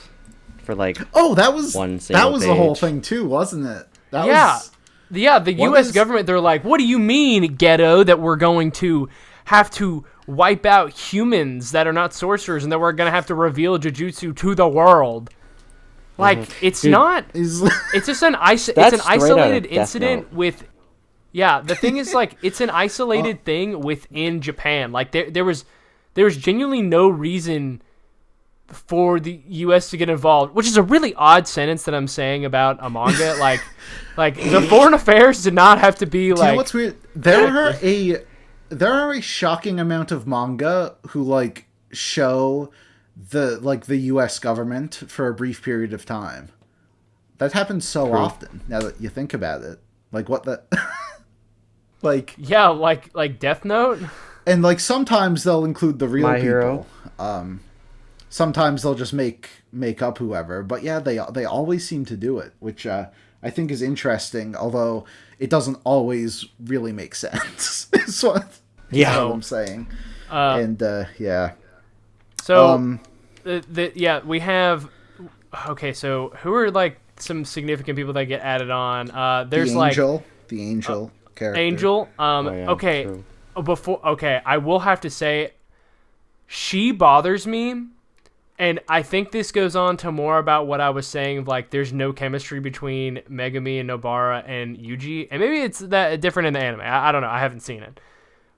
for like.
Oh, that was
one single
the whole
page.
thing too, wasn't it? That
yeah,
was,
the
What
U.S.
is-
government. They're like, "What do you mean, ghetto? That we're going to have to wipe out humans that are not sorcerers, and that we're going to have to reveal Jujutsu to the world?" Like, it's
Dude,
not.
is
It's just an
That's
it's an
straight out of
isolated
Death
incident
Note.
with. Yeah, the thing is, like, it's an isolated thing within Japan. Like, there was genuinely no reason for the U.S. to get involved, which is a really odd sentence that I'm saying about a manga. like the foreign affairs did not have to be
Do you know
like.
what's weird? There are a shocking amount of manga who like show the U.S. government for a brief period of time. That happens so often. Now that you think about it, like what the, like,
Yeah, like Death Note.
and like sometimes they'll include the real
My
people.
Hero.
Sometimes they'll just make up whoever. But yeah, they always seem to do it, which I think is interesting. Although it doesn't always really make sense. Is what I'm saying. And yeah.
So we have. Okay, so who are like some significant people that get added on? There's
the angel character.
Angel.
yeah,
Okay.
true.
I will have to say, she bothers me, and I think this goes on to more about what I was saying. Like, there's no chemistry between Megumi and Nobara and Yuji, and maybe it's that different in the anime. I don't know. I haven't seen it,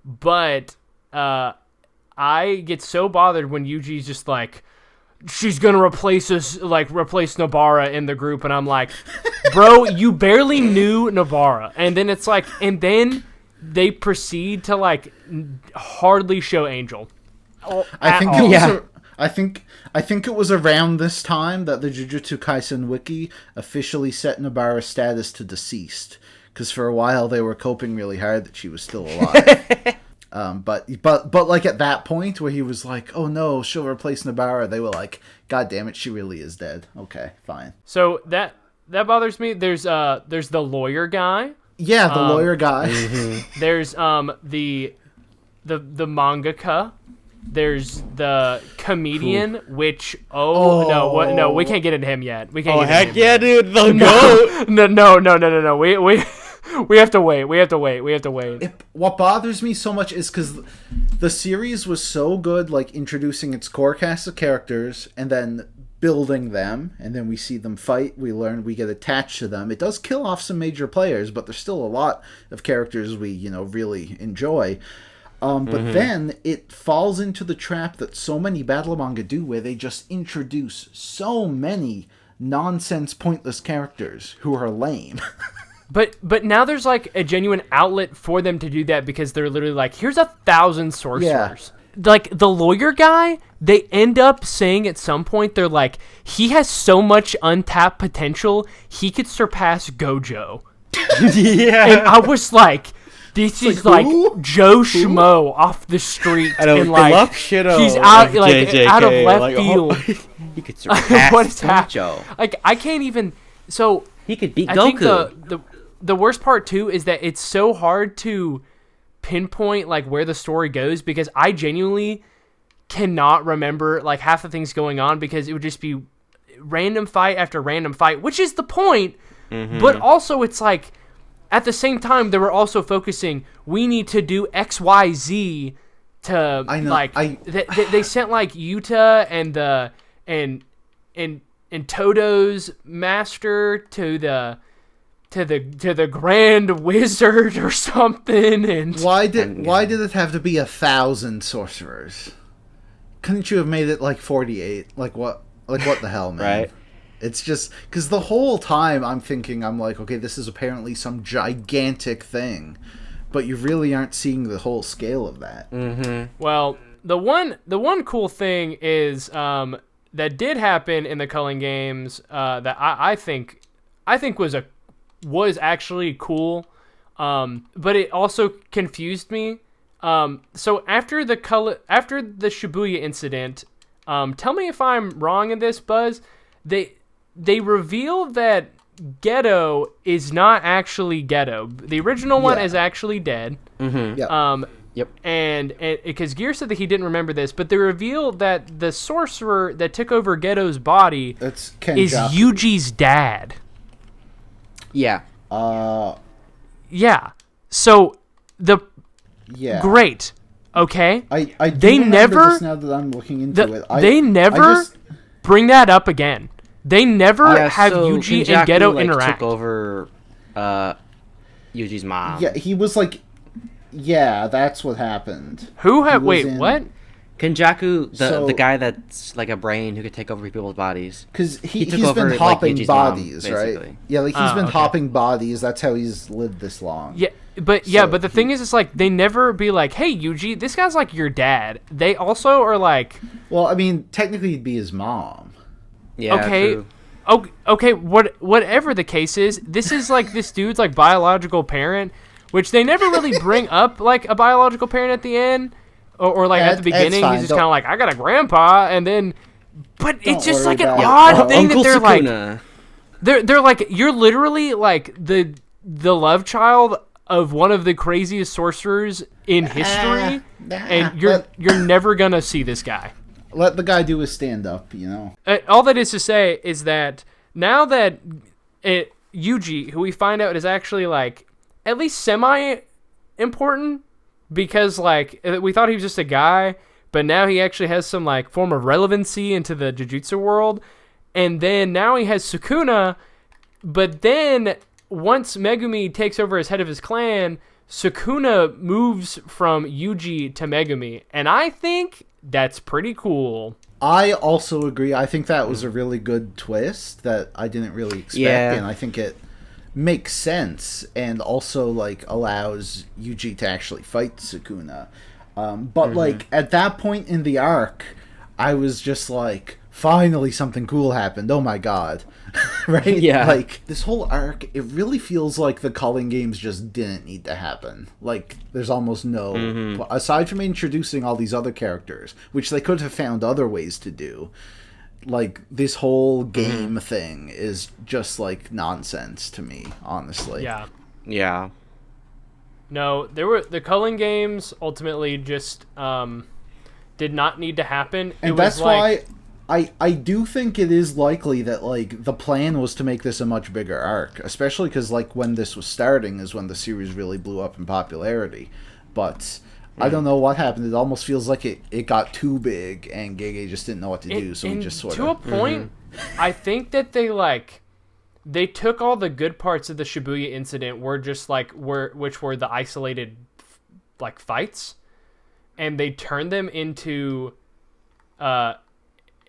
but I get so bothered when Yuji's just like, she's gonna replace Nobara in the group, and I'm like, bro, you barely knew Nobara, and then it's like, and then they proceed to like hardly show Angel.
I think
at all.
I think it was around this time that the Jujutsu Kaisen wiki officially set Nobara's status to deceased, because for a while they were coping really hard that she was still alive. But like at that point where he was like, "Oh no, she'll replace Nobara," they were like, "God damn it, she really is dead." Okay, fine.
So that bothers me. There's the lawyer guy.
Yeah, the lawyer guy.
There's the mangaka. There's the comedian, which no, we can't get into him yet. We can't.
Oh
get
heck
into him
yeah,
yet.
dude! The goat.
No. We have to wait. We have to wait.
What bothers me so much is because the series was so good, like introducing its core cast of characters and then building them, and then we see them fight. We get attached to them. It does kill off some major players, but there's still a lot of characters we really enjoy. But then it falls into the trap that so many battle manga do, where they just introduce so many nonsense, pointless characters who are lame.
But now there's like a genuine outlet for them to do that, because they're literally like, here's 1,000 sorcerers. Like the lawyer guy, they end up saying at some point, they're like, he has so much untapped potential, he could surpass Gojo.
Yeah.
And I was like, this is like
who?
Joe Schmo off the street.
I know,
and like,
love Shido,
he's out
like JJK,
out of left
like,
field.
He could surpass
What is that?
Gojo.
Like, I can't even. So
He could beat
I
Goku.
think the worst part too is that it's so hard to pinpoint like where the story goes, because I genuinely cannot remember like half the things going on, because it would just be random fight after random fight, which is the point. But also it's like at the same time they were also focusing, we need to do XYZ to
I know,
like they sent like Yuta and Todo's master to the Grand Wizard or something, and
Why did it have to be 1,000 sorcerers? Couldn't you have made it like 48? Like what the hell, man?
Right.
It's just because the whole time I'm like, okay, this is apparently some gigantic thing, but you really aren't seeing the whole scale of that.
Mm-hmm.
Well, the one cool thing is that did happen in the Culling games that I think was actually cool, but it also confused me. So after the Shibuya incident, tell me if I'm wrong in this, Buzz. They reveal that Geto is not actually Geto. The original one is actually dead.
Mm-hmm.
Yeah.
Yep.
And because Gear said that he didn't remember this, but they reveal that the sorcerer that took over Geto's body
It's
is Yuji's dad.
Yeah.
Yeah. So
Yeah.
great. Okay.
I do
They
remember
never
this now that I'm looking into it.
They never bring that up again. They never have
so
Yuji
Kenjaku,
and Geto
like,
interact.
took over Yuji's mom.
Yeah, he was like, yeah, that's what happened.
Who had?
was
Wait,
in-
what?
Kenjaku,
So-
the guy that's like a brain who could take over people's bodies.
Because
took
he's
over,
been
like,
hopping
Yuji's mom,
bodies, right?
basically.
Yeah, like he's been
okay.
hopping bodies. That's how he's lived this long.
Yeah, but the thing is, it's like they never be like, "Hey, Yuji, this guy's like your dad." They also are like,
Well, I mean, technically, it'd be his mom.
Yeah,
okay,
true.
okay, whatever the case is, this is like this dude's like biological parent, which they never really bring up like a biological parent at the end, or like at the beginning.
fine,
He's just
don't-
kind of like, "I got a grandpa," and then, but it's just
worry
like an
about it.
odd thing
Uncle
that they're like.
Sukuna.
They're like, you're literally like the love child of one of the craziest sorcerers in history, and you're never gonna see this guy.
Let the guy do his stand-up, you know?
All that is to say is that now that Yuji, who we find out is actually like at least semi-important, because like we thought he was just a guy, but now he actually has some like form of relevancy into the Jujutsu world. And then now he has Sukuna, but then once Megumi takes over as head of his clan, Sukuna moves from Yuji to Megumi. And I think that's pretty cool.
I also agree. I think that was a really good twist that I didn't really expect, and I think it makes sense and also like allows Yuji to actually fight Sukuna. But like at that point in the arc, I was just like, finally something cool happened. Oh my god. Right?
Yeah.
Like this whole arc, it really feels like the Culling games just didn't need to happen. Like there's almost no aside from introducing all these other characters, which they could have found other ways to do. Like this whole game thing is just like nonsense to me, honestly.
Yeah.
Yeah.
No, the Culling games ultimately just did not need to happen.
And that's why I do think it is likely that like the plan was to make this a much bigger arc, especially because like when this was starting is when the series really blew up in popularity. But I don't know what happened. It almost feels like it got too big and Gege just didn't know what to do, so he just sort
to a
of...
point, I think that they took all the good parts of the Shibuya incident which were the isolated like fights, and they turned them into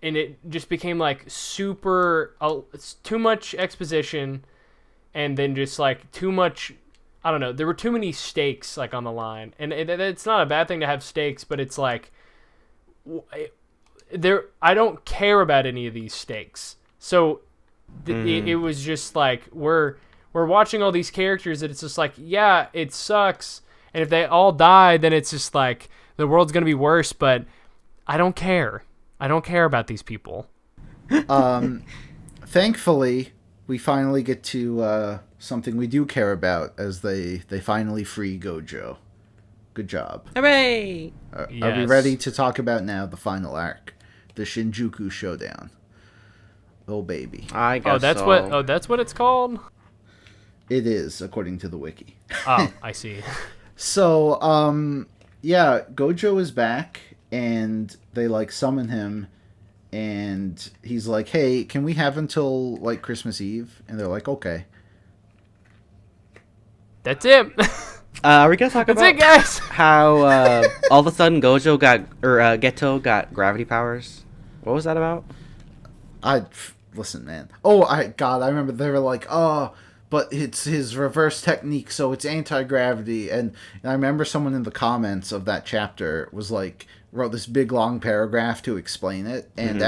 and it just became like super too much exposition, and then just like too much, I don't know, there were too many stakes like on the line, and it's not a bad thing to have stakes, but it's like I don't care about any of these stakes. So it was just like we're watching all these characters that it's just like, yeah, it sucks, and if they all die, then it's just like the world's gonna be worse, but I don't care. I don't care about these people.
Thankfully, we finally get to something we do care about as they finally free Gojo. Good job.
Hooray!
Are we
Yes.
ready to talk about now the final arc, the Shinjuku showdown? Oh baby,
I guess
That's
so.
that's what it's called.
it is according to the wiki.
Oh, I see.
So, yeah, Gojo is back, and they like summon him, and he's like, "Hey, can we have until like Christmas Eve?" And they're like, "Okay."
That's it.
Are we gonna talk
That's
about
it, guys.
how all of a sudden Geto got gravity powers? What was that about?
listen, man. Oh, I remember they were like, oh, but it's his reverse technique, so it's anti-gravity. And I remember someone in the comments of that chapter was like, wrote this big long paragraph to explain it. And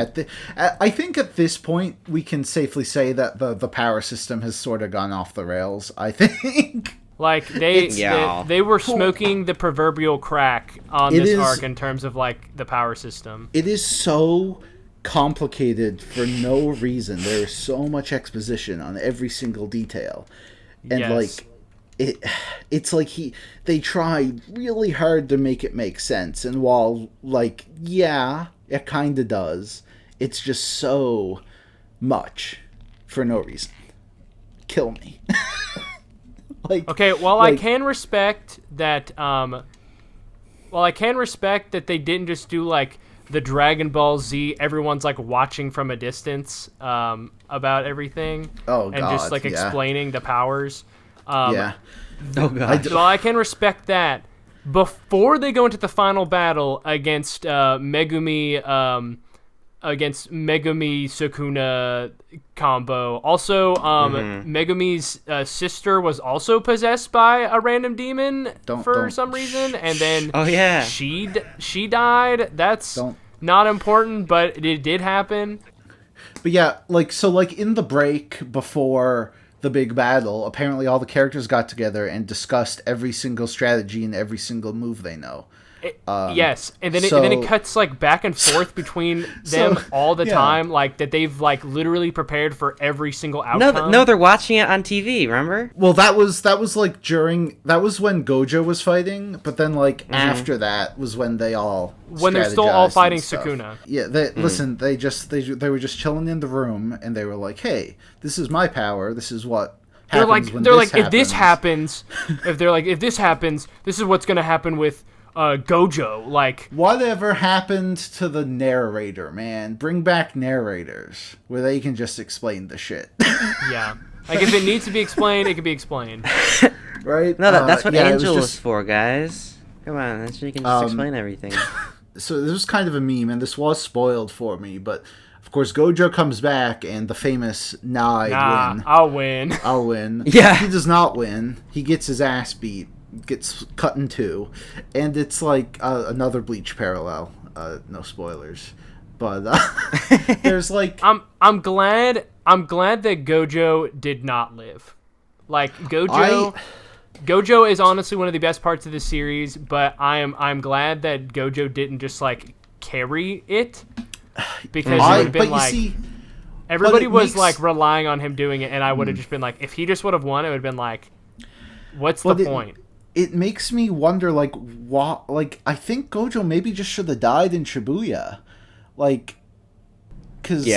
I think at this point we can safely say that the power system has sort of gone off the rails, I think.
Like they were smoking the proverbial crack on this arc in terms of like the power system.
It is so complicated for no reason. There is so much exposition on every single detail, and like it's like they tried really hard to make it make sense. And while like it kind of does, it's just so much for no reason. Kill me.
Okay, I can respect that. I can respect that they didn't just do like the Dragon Ball Z. Everyone's like watching from a distance about everything.
Oh,
and just like explaining the powers.
Oh god.
Well, I can respect that. Before they go into the final battle against Megumi Sukuna combo. Also, Megumi's sister was also possessed by a random demon for some reason, and then she died. That's not important, but it did happen.
But yeah, like in the break before the big battle, apparently all the characters got together and discussed every single strategy and every single move they know.
Yes, and then it cuts like back and forth between them all the time, like that they've like literally prepared for every single outcome.
No, they're watching it on TV. Remember?
Well, that was like that was when Gojo was fighting, but then like after that was when they all
they're still all fighting Sukuna.
Yeah, listen, they were just chilling in the room, and they were like, "Hey, this is my power. This is what."
If this happens, this is what's gonna happen with Gojo. Like,
whatever happened to the narrator, man? Bring back narrators where they can just explain the shit.
Yeah, like if it needs to be explained, it can be explained.
Right?
No, that's what Angel is for, guys. Come on, that's when you can just explain everything.
So this was kind of a meme, and this was spoiled for me, but of course Gojo comes back, and the famous win.
I'll win.
I'll win.
Yeah.
He does not win. He gets his ass beat. Gets cut in two, and it's like another Bleach parallel. No spoilers, but there's like
I'm glad that Gojo did not live. Like Gojo is honestly one of the best parts of the series, but I'm glad that Gojo didn't just like carry it, because it would have been like everybody was like relying on him doing it, and I would have just been like, if he just would have won, it would have been like, what's the point?
It makes me wonder, like, what? Like, I think Gojo maybe just should have died in Shibuya, like, because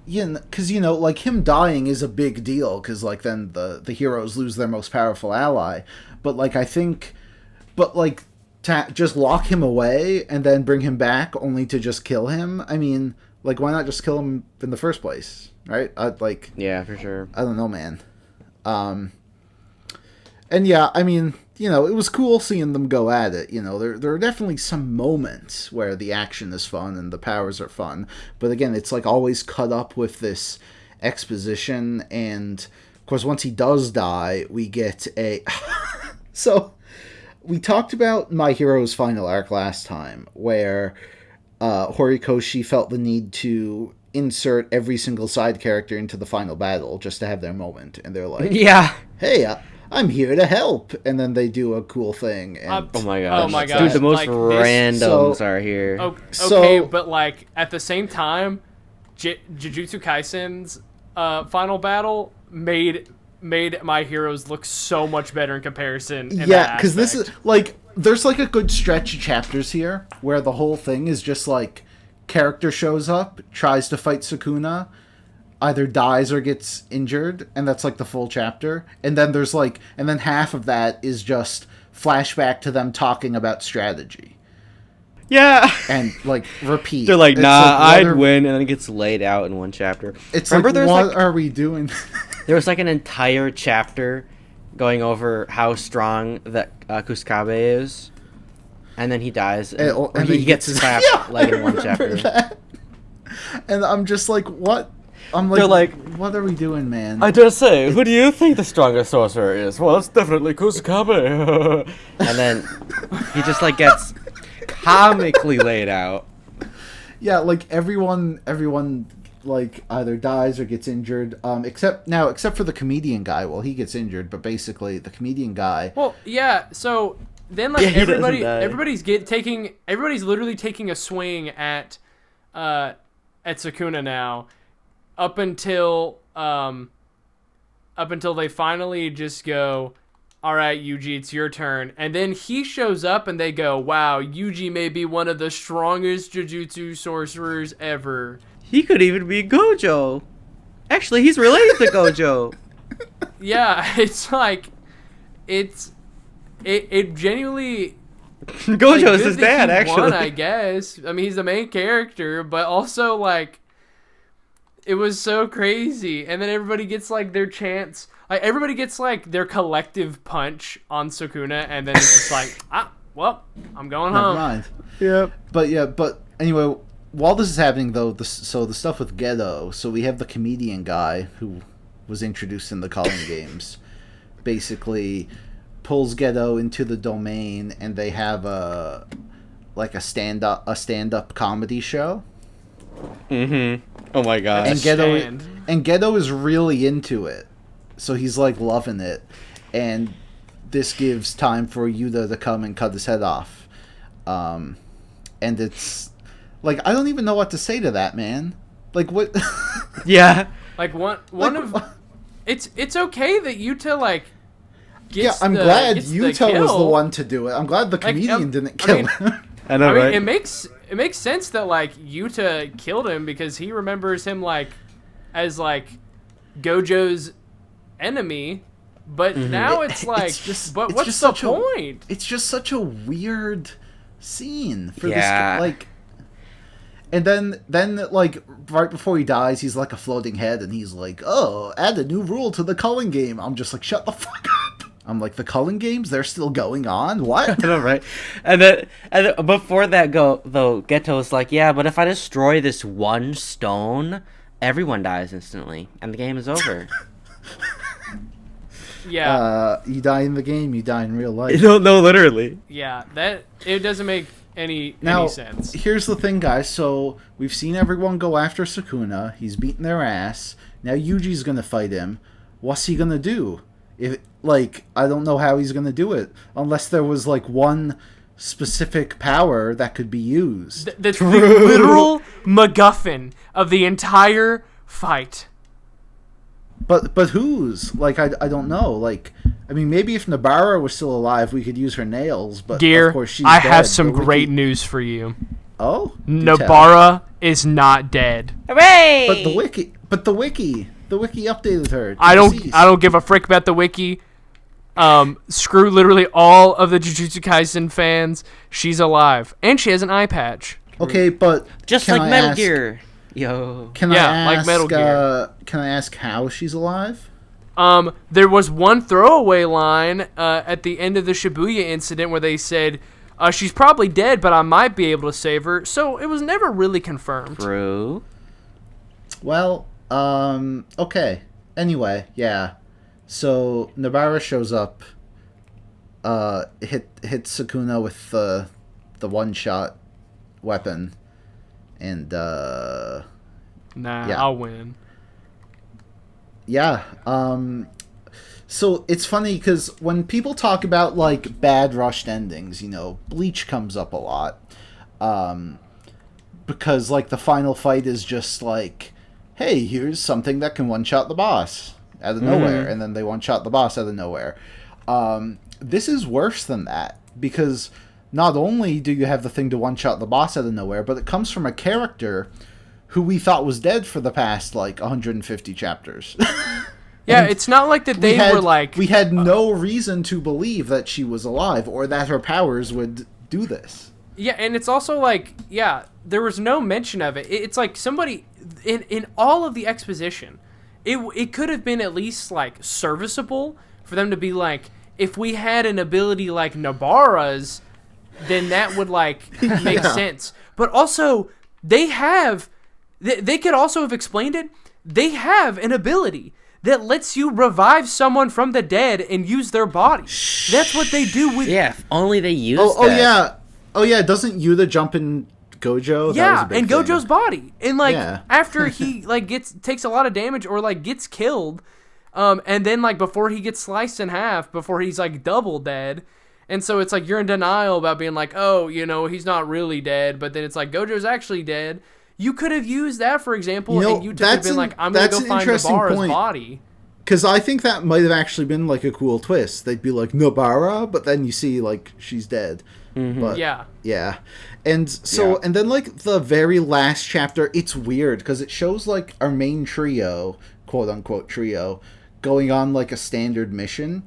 like him dying is a big deal, because like then the heroes lose their most powerful ally, but like I think, to just lock him away and then bring him back only to just kill him. I mean, like, why not just kill him in the first place, right?
Yeah, for sure.
I don't know, man. And yeah, I mean, it was cool seeing them go at it. There are definitely some moments where the action is fun and the powers are fun. But again, it's like always cut up with this exposition. And of course, once he does die, we get a... So, we talked about My Hero's final arc last time, where Horikoshi felt the need to insert every single side character into the final battle just to have their moment. And they're like,
yeah,
hey, I'm here to help, and then they do a cool thing. And
oh my gosh,
dude,
the most randoms are here.
Okay, but like at the same time, Jujutsu Kaisen's final battle made My Heroes look so much better in comparison.
Yeah, because this is like there's like a good stretch of chapters here where the whole thing is just like character shows up, tries to fight Sukuna, either dies or gets injured, and that's like the full chapter. And then there's like, and then half of that is just flashback to them talking about strategy.
Yeah.
And like repeat.
They're like, I'd win, and then it gets laid out in one chapter.
It's remember, like, what are we doing?
There was like an entire chapter going over how strong that Kusakabe is, and then he dies, and he gets slapped like in one chapter.
That. And I'm just like, what? I'm like,
They're like,
what are we doing, man?
I dare say, who do you think the strongest sorcerer is? Well, it's definitely Kusakabe. And then he just like gets comically laid out.
Yeah, like everyone like either dies or gets injured. Except for the comedian guy. Well, he gets injured, but basically the comedian guy.
Well, yeah. So then, like everybody's literally taking a swing at Sukuna now, up until they finally just go, all right, Yuji, it's your turn. And then he shows up and they go, wow, Yuji may be one of the strongest Jujutsu sorcerers ever.
He could even be Gojo. Actually, he's related to Gojo.
Yeah, it's like, it genuinely...
Gojo's
like,
his dad, actually.
Won, I guess. I mean, he's the main character, but also, like, it was so crazy. And then everybody gets, like, their chance. Like, everybody gets, like, their collective punch on Sukuna, and then it's just like, well, I'm going home.
Never mind.
Yep.
But anyway, while this is happening, though, the stuff with Gedo, so we have the comedian guy who was introduced in the Culling games, basically pulls Gedo into the domain, and they have a stand-up comedy show.
Mm-hmm. Oh my gosh.
And Gedo is really into it. So he's like loving it, and this gives time for Yuta to come and cut his head off. And it's like, I don't even know what to say to that, man. Like, what?
Yeah.
Like it's okay that Yuta like gets
I'm glad Yuta was the one to do it. I'm glad the comedian didn't kill him.
I know, right?
It makes sense that like Yuta killed him because he remembers him like as like Gojo's enemy, but now it's like, but what's the point?
It's just such a weird scene for this guy. Like, and then like right before he dies, he's like a floating head, and he's like, "Oh, add a new rule to the Culling game." I'm just like, "Shut the fuck up!" I'm like, "The Culling games? They're still going on? What?"
I know, right? And then before that though, Geto's like, "Yeah, but if I destroy this one stone, everyone dies instantly, and the game is over."
Yeah.
You die in the game, you die in real life.
No, literally.
Yeah, that it doesn't make any sense.
Here's the thing, guys. So we've seen everyone go after Sukuna. He's beating their ass. Now Yuji's gonna fight him. What's he gonna do? I don't know how he's gonna do it unless there was like one specific power that could be used.
The literal MacGuffin of the entire fight.
But whose? Like, I don't know. Like, I mean, maybe if Nabara was still alive, we could use her nails. But
Gear,
of course she's
I
dead.
have some great news for you.
Oh,
Nabara is not dead.
Hooray!
But the wiki updated her.
I don't give a frick about the wiki. Screw literally all of the Jujutsu Kaisen fans. She's alive, and she has an eye patch.
Okay, but
just like Metal Gear. Yo.
Can I ask, like Metal Gear. Can I ask how she's alive?
There was one throwaway line at the end of the Shibuya incident where they said, she's probably dead, but I might be able to save her. So it was never really confirmed.
True.
Well, okay. Anyway, yeah. So Nabara shows up, hits Sukuna with the one-shot weapon. And yeah.
I'll win.
Yeah. So it's funny because when people talk about like bad rushed endings, Bleach comes up a lot. Because like the final fight is just like, hey, here's something that can one-shot the boss out of nowhere, and then they one-shot the boss out of nowhere. This is worse than that because not only do you have the thing to one-shot the boss out of nowhere, but it comes from a character who we thought was dead for the past, 150 chapters.
Yeah, it's not like that they were like...
We had no reason to believe that she was alive or that her powers would do this.
Yeah, and it's also like, yeah, there was no mention of it. It's like somebody... In all of the exposition, it could have been at least, serviceable for them to be like, if we had an ability like Nabara's... then that would make sense. But also they have They could also have explained it. They have an ability that lets you revive someone from the dead and use their body. That's what they do with...
Yeah, if only they use
that. Oh, yeah, doesn't Yuta jump in Gojo?
Yeah,
that was a big
and
thing.
Gojo's body. And, like, after he, like, takes a lot of damage or, like, gets killed, and then, like, before he gets sliced in half, before he's, like, double dead, and so it's like you're in denial about being like, oh, you know, he's not really dead, but then it's like Gojo's actually dead. You could have used that, for example, and you could have been like, I'm going to go find Nobara's body.
Because I think that might have actually been, like, a cool twist. They'd be like, Nobara, but then you see, like, she's dead.
Mm-hmm.
But,
yeah.
And so, and then, like, the very last chapter, it's weird, because it shows, like, our main trio, quote-unquote trio, going on, like, a standard mission.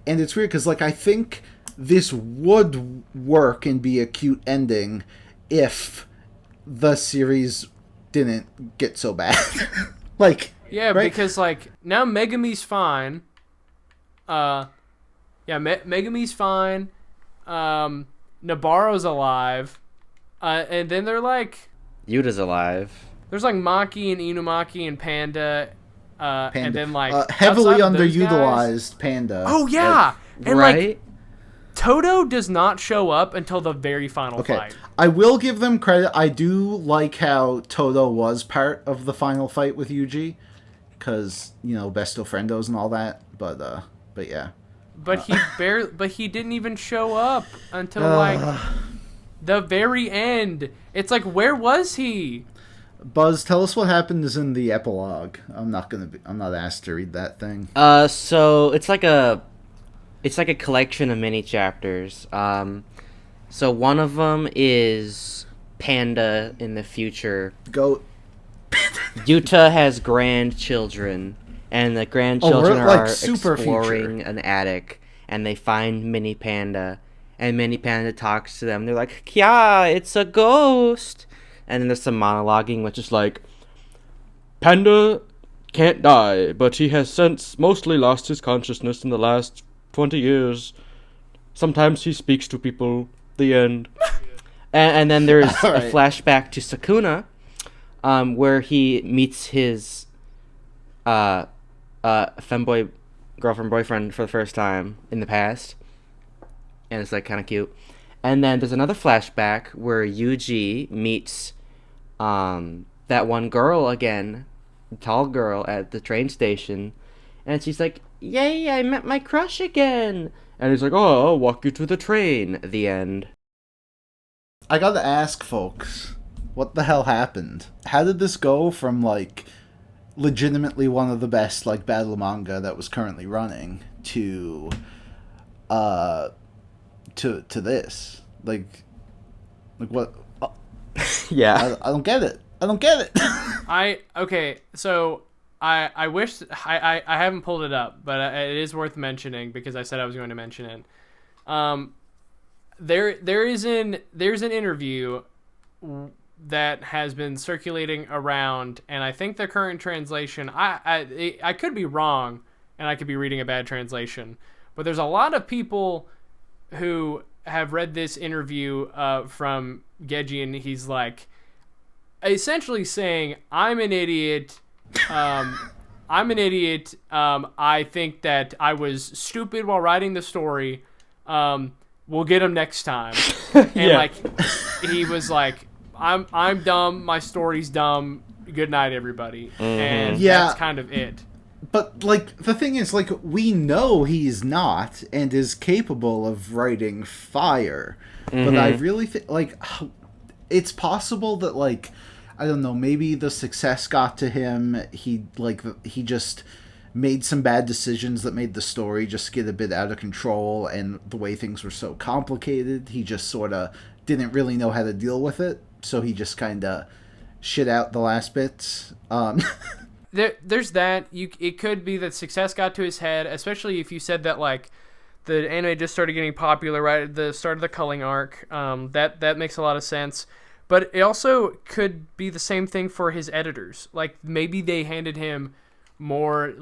And it's weird, because, like, I think this would work and be a cute ending if the series didn't get so bad. Like,
yeah, right? Because, like, now Megumi's fine. Megumi's fine. Nabaro's alive. And then they're like...
Yuta's alive.
There's, like, Maki and Inumaki and Panda. And then, like...
heavily underutilized Panda.
Oh, yeah!
Like,
and,
right?
like, Todo does not show up until the very final fight.
I will give them credit. I do like how Todo was part of the final fight with Yuji, because, you know, besto friendos and all that. But yeah.
But he didn't even show up until like the very end. It's like, where was he?
Buzz, tell us what happens in the epilogue. I'm not asked to read that thing.
So it's like a collection of mini chapters. So one of them is Panda in the future. Yuta has grandchildren, and the grandchildren are exploring an attic, and they find Mini Panda, and Mini Panda talks to them. They're like, "Kya, it's a ghost." And then there's some monologuing, which is like, "Panda can't die, but he has since mostly lost his consciousness in the last 20 years. Sometimes he speaks to people." The end. And then there's a flashback to Sukuna, where he meets his femboy girlfriend boyfriend for the first time in the past, and it's like kind of cute. And then there's another flashback where Yuji meets that one girl again, the tall girl at the train station, and she's like, "Yay, I met my crush again." And he's like, "Oh, I'll walk you to the train." The end.
I gotta ask, folks, what the hell happened? How did this go from, like, legitimately one of the best, like, battle manga that was currently running to this? Like what?
Yeah.
I don't get it.
So I wish I haven't pulled it up, but it is worth mentioning because I said I was going to mention it. There's an interview that has been circulating around, and I think the current translation, I could be wrong, and I could be reading a bad translation, but there's a lot of people who have read this interview from Geji, and he's like, essentially saying, I'm an idiot. I think that I was stupid while writing the story. We'll get him next time. And like, he was like, I'm dumb. My story's dumb. Good night, everybody. Mm-hmm. And that's kind of it.
But, like, the thing is, like, we know he's not and is capable of writing fire. Mm-hmm. But I really think, like, it's possible that, like, I don't know, maybe the success got to him. He just made some bad decisions that made the story just get a bit out of control, and the way things were so complicated, he just sort of didn't really know how to deal with it, so he just kind of shit out the last bits.
There's that. It could be that success got to his head, especially if you said that, like, the anime just started getting popular right at the start of the Culling arc. That makes a lot of sense. But it also could be the same thing for his editors. Like, maybe they handed him more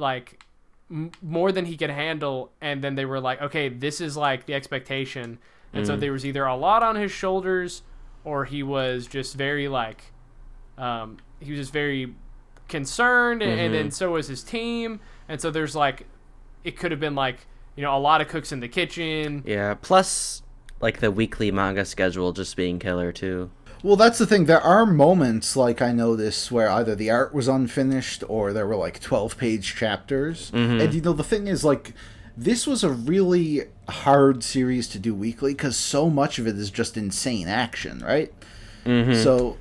than he could handle, and then they were like, okay, this is, like, the expectation. And so there was either a lot on his shoulders, or he was just very, like, he was just very concerned, and then so was his team, and so there's like, it could have been like, a lot of cooks in the kitchen.
Yeah, plus like the weekly manga schedule just being killer too.
Well, that's the thing. There are moments, like I noticed, where either the art was unfinished or there were like 12-page chapters. And the thing is, like, this was a really hard series to do weekly because so much of it is just insane action, right? So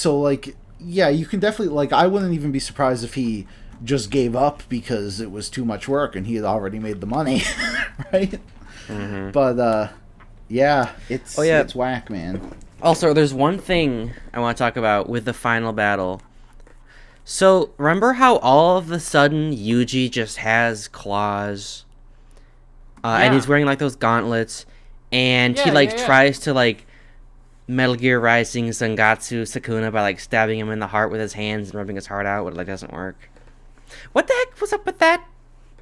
like, yeah, you can definitely, like, I wouldn't even be surprised if he just gave up because it was too much work and he had already made the money, right? But yeah, it's whack, man.
Also, there's one thing I want to talk about with the final battle. So, remember how all of a sudden Yuji just has claws? And he's wearing, like, those gauntlets. And he, like, tries to, like, Metal Gear Rising Zangatsu Sakuna by, like, stabbing him in the heart with his hands and rubbing his heart out, but it, like, doesn't work. What the heck was up with that?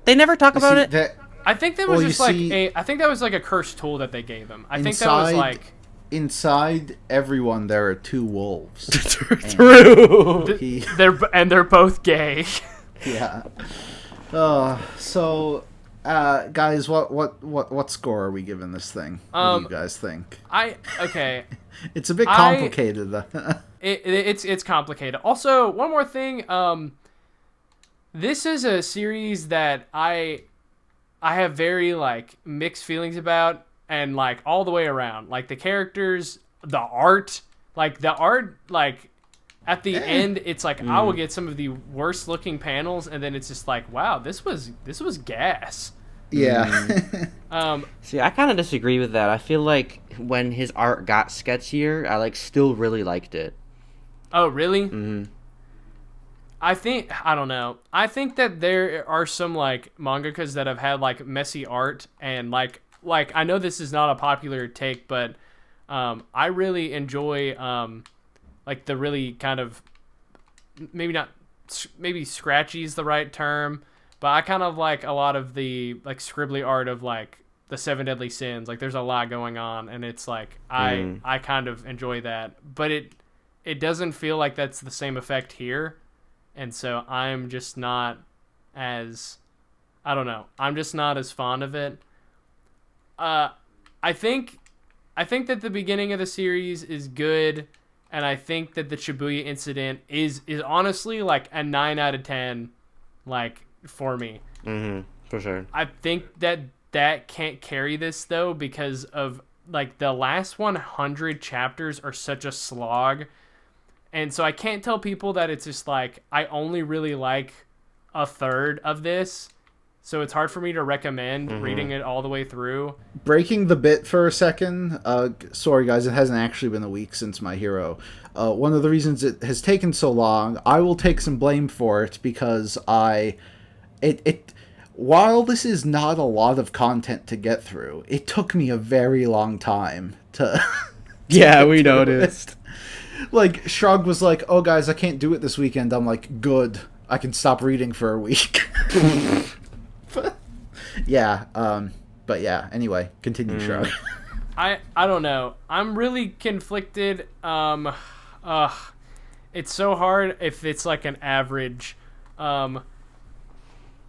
They never talk about it?
I think that was I think that was, like, a cursed tool that they gave him. I think that was, like...
Inside everyone, there are two wolves.
True.
They're both gay.
Yeah. So, guys, what score are we giving this thing? What do you guys think?
It's
a bit complicated.
It's complicated. Also, one more thing. This is a series that I have very like mixed feelings about. And, like, all the way around. Like, the characters, the art. Like, at the end, it's like, I will get some of the worst-looking panels, and then it's just like, wow, this was gas.
Yeah.
See, I kind of disagree with that. I feel like when his art got sketchier, I, like, still really liked it.
Oh, really? I don't know. I think that there are some, like, mangakas that have had, like, messy art, and, like, I know this is not a popular take, but I really enjoy like the really kind of maybe scratchy is the right term, but I kind of like a lot of the like scribbly art of like the Seven Deadly Sins. Like there's a lot going on, and it's like I kind of enjoy that, but it doesn't feel like that's the same effect here, and so I'm just not as I'm just not as fond of it. I think that the beginning of the series is good, and I think that the Shibuya incident is honestly like a 9 out of 10, like for me.
For sure.
I think that can't carry this though because of like the last 100 chapters are such a slog, and so I can't tell people that it's just like I only really like a third of this. So it's hard for me to recommend reading it all the way through.
Breaking the bit for a second. Sorry, guys, it hasn't actually been a week since My Hero. One of the reasons it has taken so long, I will take some blame for it because while this is not a lot of content to get through, it took me a very long time to...
Yeah, we noticed.
Like, Shrug was like, oh, guys, I can't do it this weekend. I'm like, good. I can stop reading for a week. Yeah, but yeah, anyway, continue, Shrug.
I don't know. I'm really conflicted. It's so hard if it's like an average. I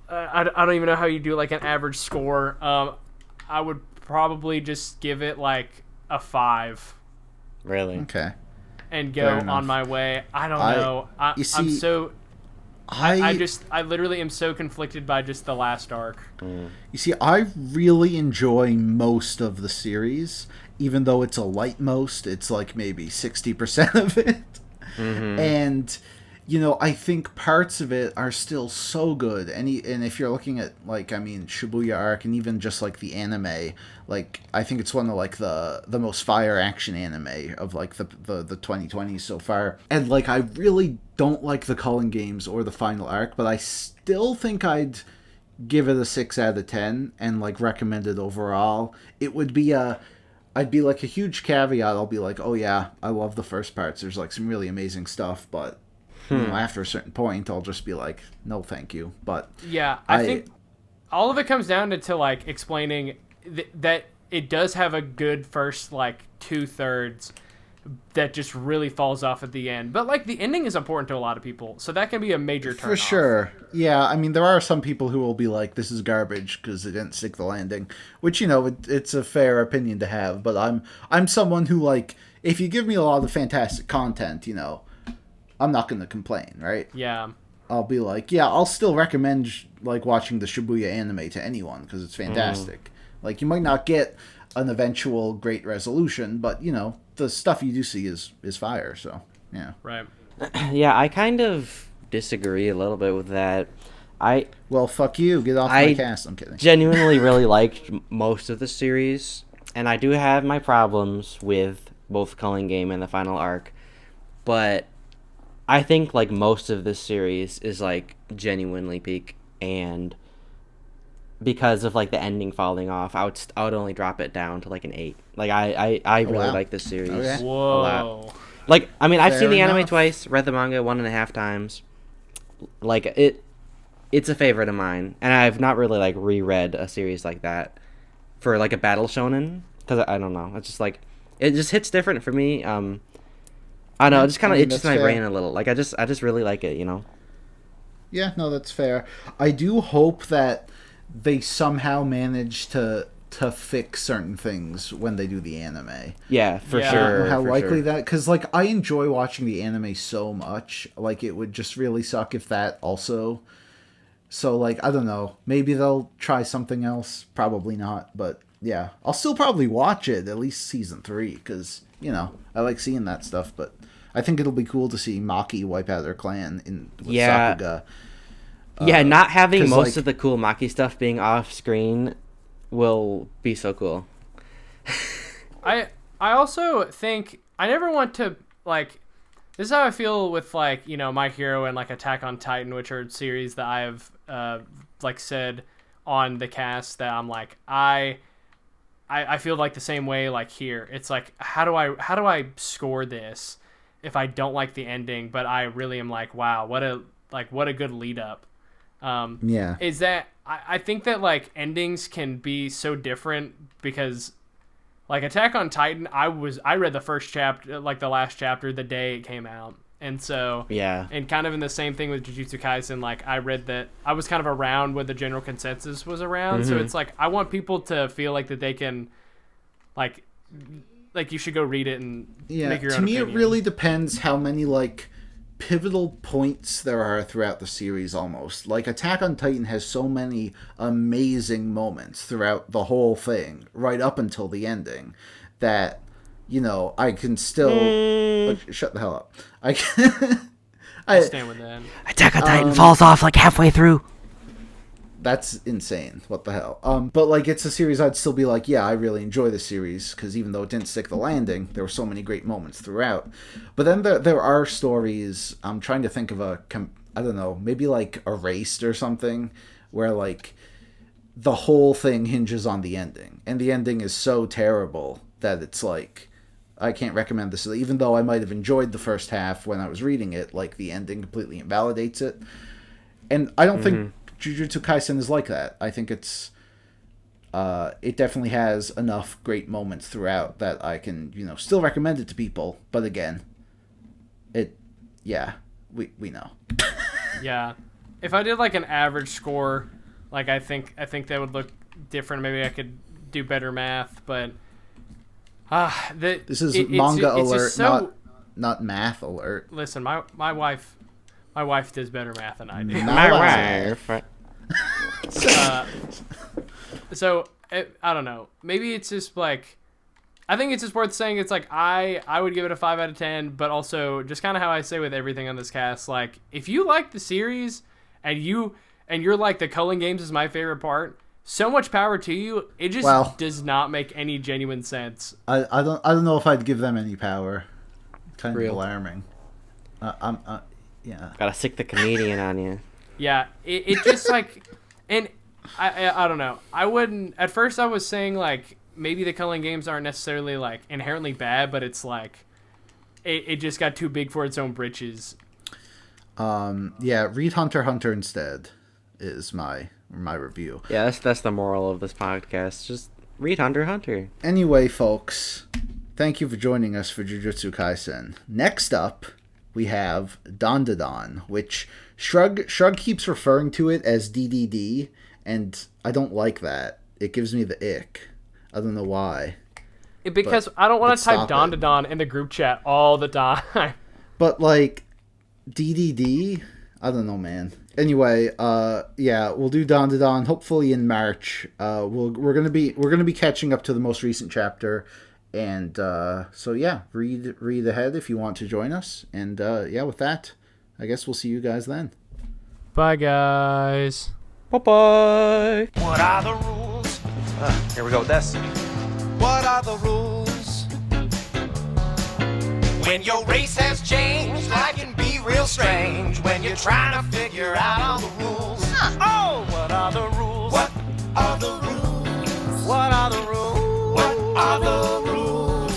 don't even know how you do like an average score. I would probably just give it like a 5.
Really?
Okay.
And go on my way. I don't know. I literally am so conflicted by just the last arc.
You see, I really enjoy most of the series, even though it's a light most. It's like maybe 60% of it. And, I think parts of it are still so good. And if you're looking at, like, Shibuya arc and even just, like, the anime, like, I think it's one of, like, the most fire action anime of, like, the 2020s so far. And, like, I really don't like the Culling games or the final arc, but I still think I'd give it a 6 out of 10 and, like, recommend it overall. It would be I'd be, like, a huge caveat. I'll be like, oh, yeah, I love the first parts. There's, like, some really amazing stuff, but... after a certain point, I'll just be like, no, thank you. But
yeah, I think all of it comes down to like explaining that it does have a good first like 2/3, that just really falls off at the end. But like the ending is important to a lot of people, so that can be a major turn
for sure. Yeah, I mean there are some people who will be like, "This is garbage" because it didn't stick the landing, which it's a fair opinion to have. But I'm someone who like, if you give me a lot of fantastic content, I'm not going to complain, right?
Yeah.
I'll be like, yeah, I'll still recommend like watching the Shibuya anime to anyone because it's fantastic. Like you might not get an eventual great resolution, but the stuff you do see is fire. So yeah,
right.
Yeah, I kind of disagree a little bit with that.
Well, fuck you. Get off my cast. I'm kidding.
Genuinely really liked most of the series, and I do have my problems with both Culling Game and the final arc, but I think like most of this series is like genuinely peak, and because of like the ending falling off, I would only drop it down to like an 8. Like I really like this series a lot. Like I mean, I've seen the anime twice, read the manga 1.5 times. Like it's a favorite of mine, and I've not really like reread a series like that for like a battle shonen because I don't know, it's just like it just hits different for me. I don't know, it just kind of itches my brain a little. Like I just really like it,
Yeah, no, that's fair. I do hope that they somehow manage to fix certain things when they do the anime.
Yeah, for sure.
I don't know how likely that, because like I enjoy watching the anime so much. Like it would just really suck if that also. So like I don't know. Maybe they'll try something else. Probably not. But yeah, I'll still probably watch it, at least season 3, because I like seeing that stuff. But I think it'll be cool to see Maki wipe out her clan with Sakuga.
Yeah, not having most of the cool Maki stuff being off screen will be so cool.
I also think I never want to like. This is how I feel with like My Hero and like Attack on Titan, which are series that I have like said on the cast that I'm like I feel like the same way like here. It's like how do I score this if I don't like the ending, but I really am like, wow, what a good lead up. Is that I think that like endings can be so different because like Attack on Titan, I read the first chapter, like the last chapter, the day it came out, and so and kind of in the same thing with Jujutsu Kaisen, like I read that I was kind of around when the general consensus was around, so it's like I want people to feel like that they can like you should go read it and make your own opinion.
It really depends how many like pivotal points there are throughout the series. Almost like Attack on Titan has so many amazing moments throughout the whole thing right up until the ending that I can still shut the hell up. I
stand with that.
Attack on Titan falls off like halfway through.
That's insane. What the hell? But like it's a series I'd still be like, yeah, I really enjoy the series because even though it didn't stick the landing, there were so many great moments throughout. But then there are stories. I'm trying to think of I don't know, maybe like Erased or something, where like the whole thing hinges on the ending, and the ending is so terrible that it's like I can't recommend this. Even though I might have enjoyed the first half when I was reading it, like the ending completely invalidates it. And I don't think Jujutsu Kaisen is like that. I think it definitely has enough great moments throughout that I can, still recommend it to people. But again, we know.
Yeah. If I did like an average score, like I think that would look different. Maybe I could do better math, but
this is manga alert, not math alert.
Listen, my wife does better math than I do.
My wife.
So I don't know. Maybe it's just like I think it's just worth saying. It's like I would give it a 5 out of 10, but also just kind of how I say with everything on this cast. Like if you like the series and you're like the Culling games is my favorite part. So much power to you. It just does not make any genuine sense.
I don't know if I'd give them any power. Kind of alarming. Yeah.
Gotta sick the comedian on you.
Yeah, it just like, and I don't know. I wouldn't. At first, I was saying like maybe the Culling games aren't necessarily like inherently bad, but it's like it just got too big for its own britches.
Yeah. Read Hunter x Hunter instead is my review.
Yeah, that's the moral of this podcast. Just read Hunter x Hunter.
Anyway, folks, thank you for joining us for Jujutsu Kaisen. Next up, we have Dandadan, which Shrug keeps referring to it as DDD, and I don't like that. It gives me the ick. I don't know why.
Because I don't want to type Dandadan in the group chat all the time.
But like DDD, I don't know, man. Anyway, yeah, we'll do Dandadan hopefully in March. We're gonna be catching up to the most recent chapter, and so yeah, read ahead if you want to join us. And yeah, with that, I guess we'll see you guys then.
Bye, guys.
Bye-bye.
What are the rules?
Here we go with Destiny.
What are the rules? When your race has changed, life can be real strange when you're trying to figure out all the rules. Oh, what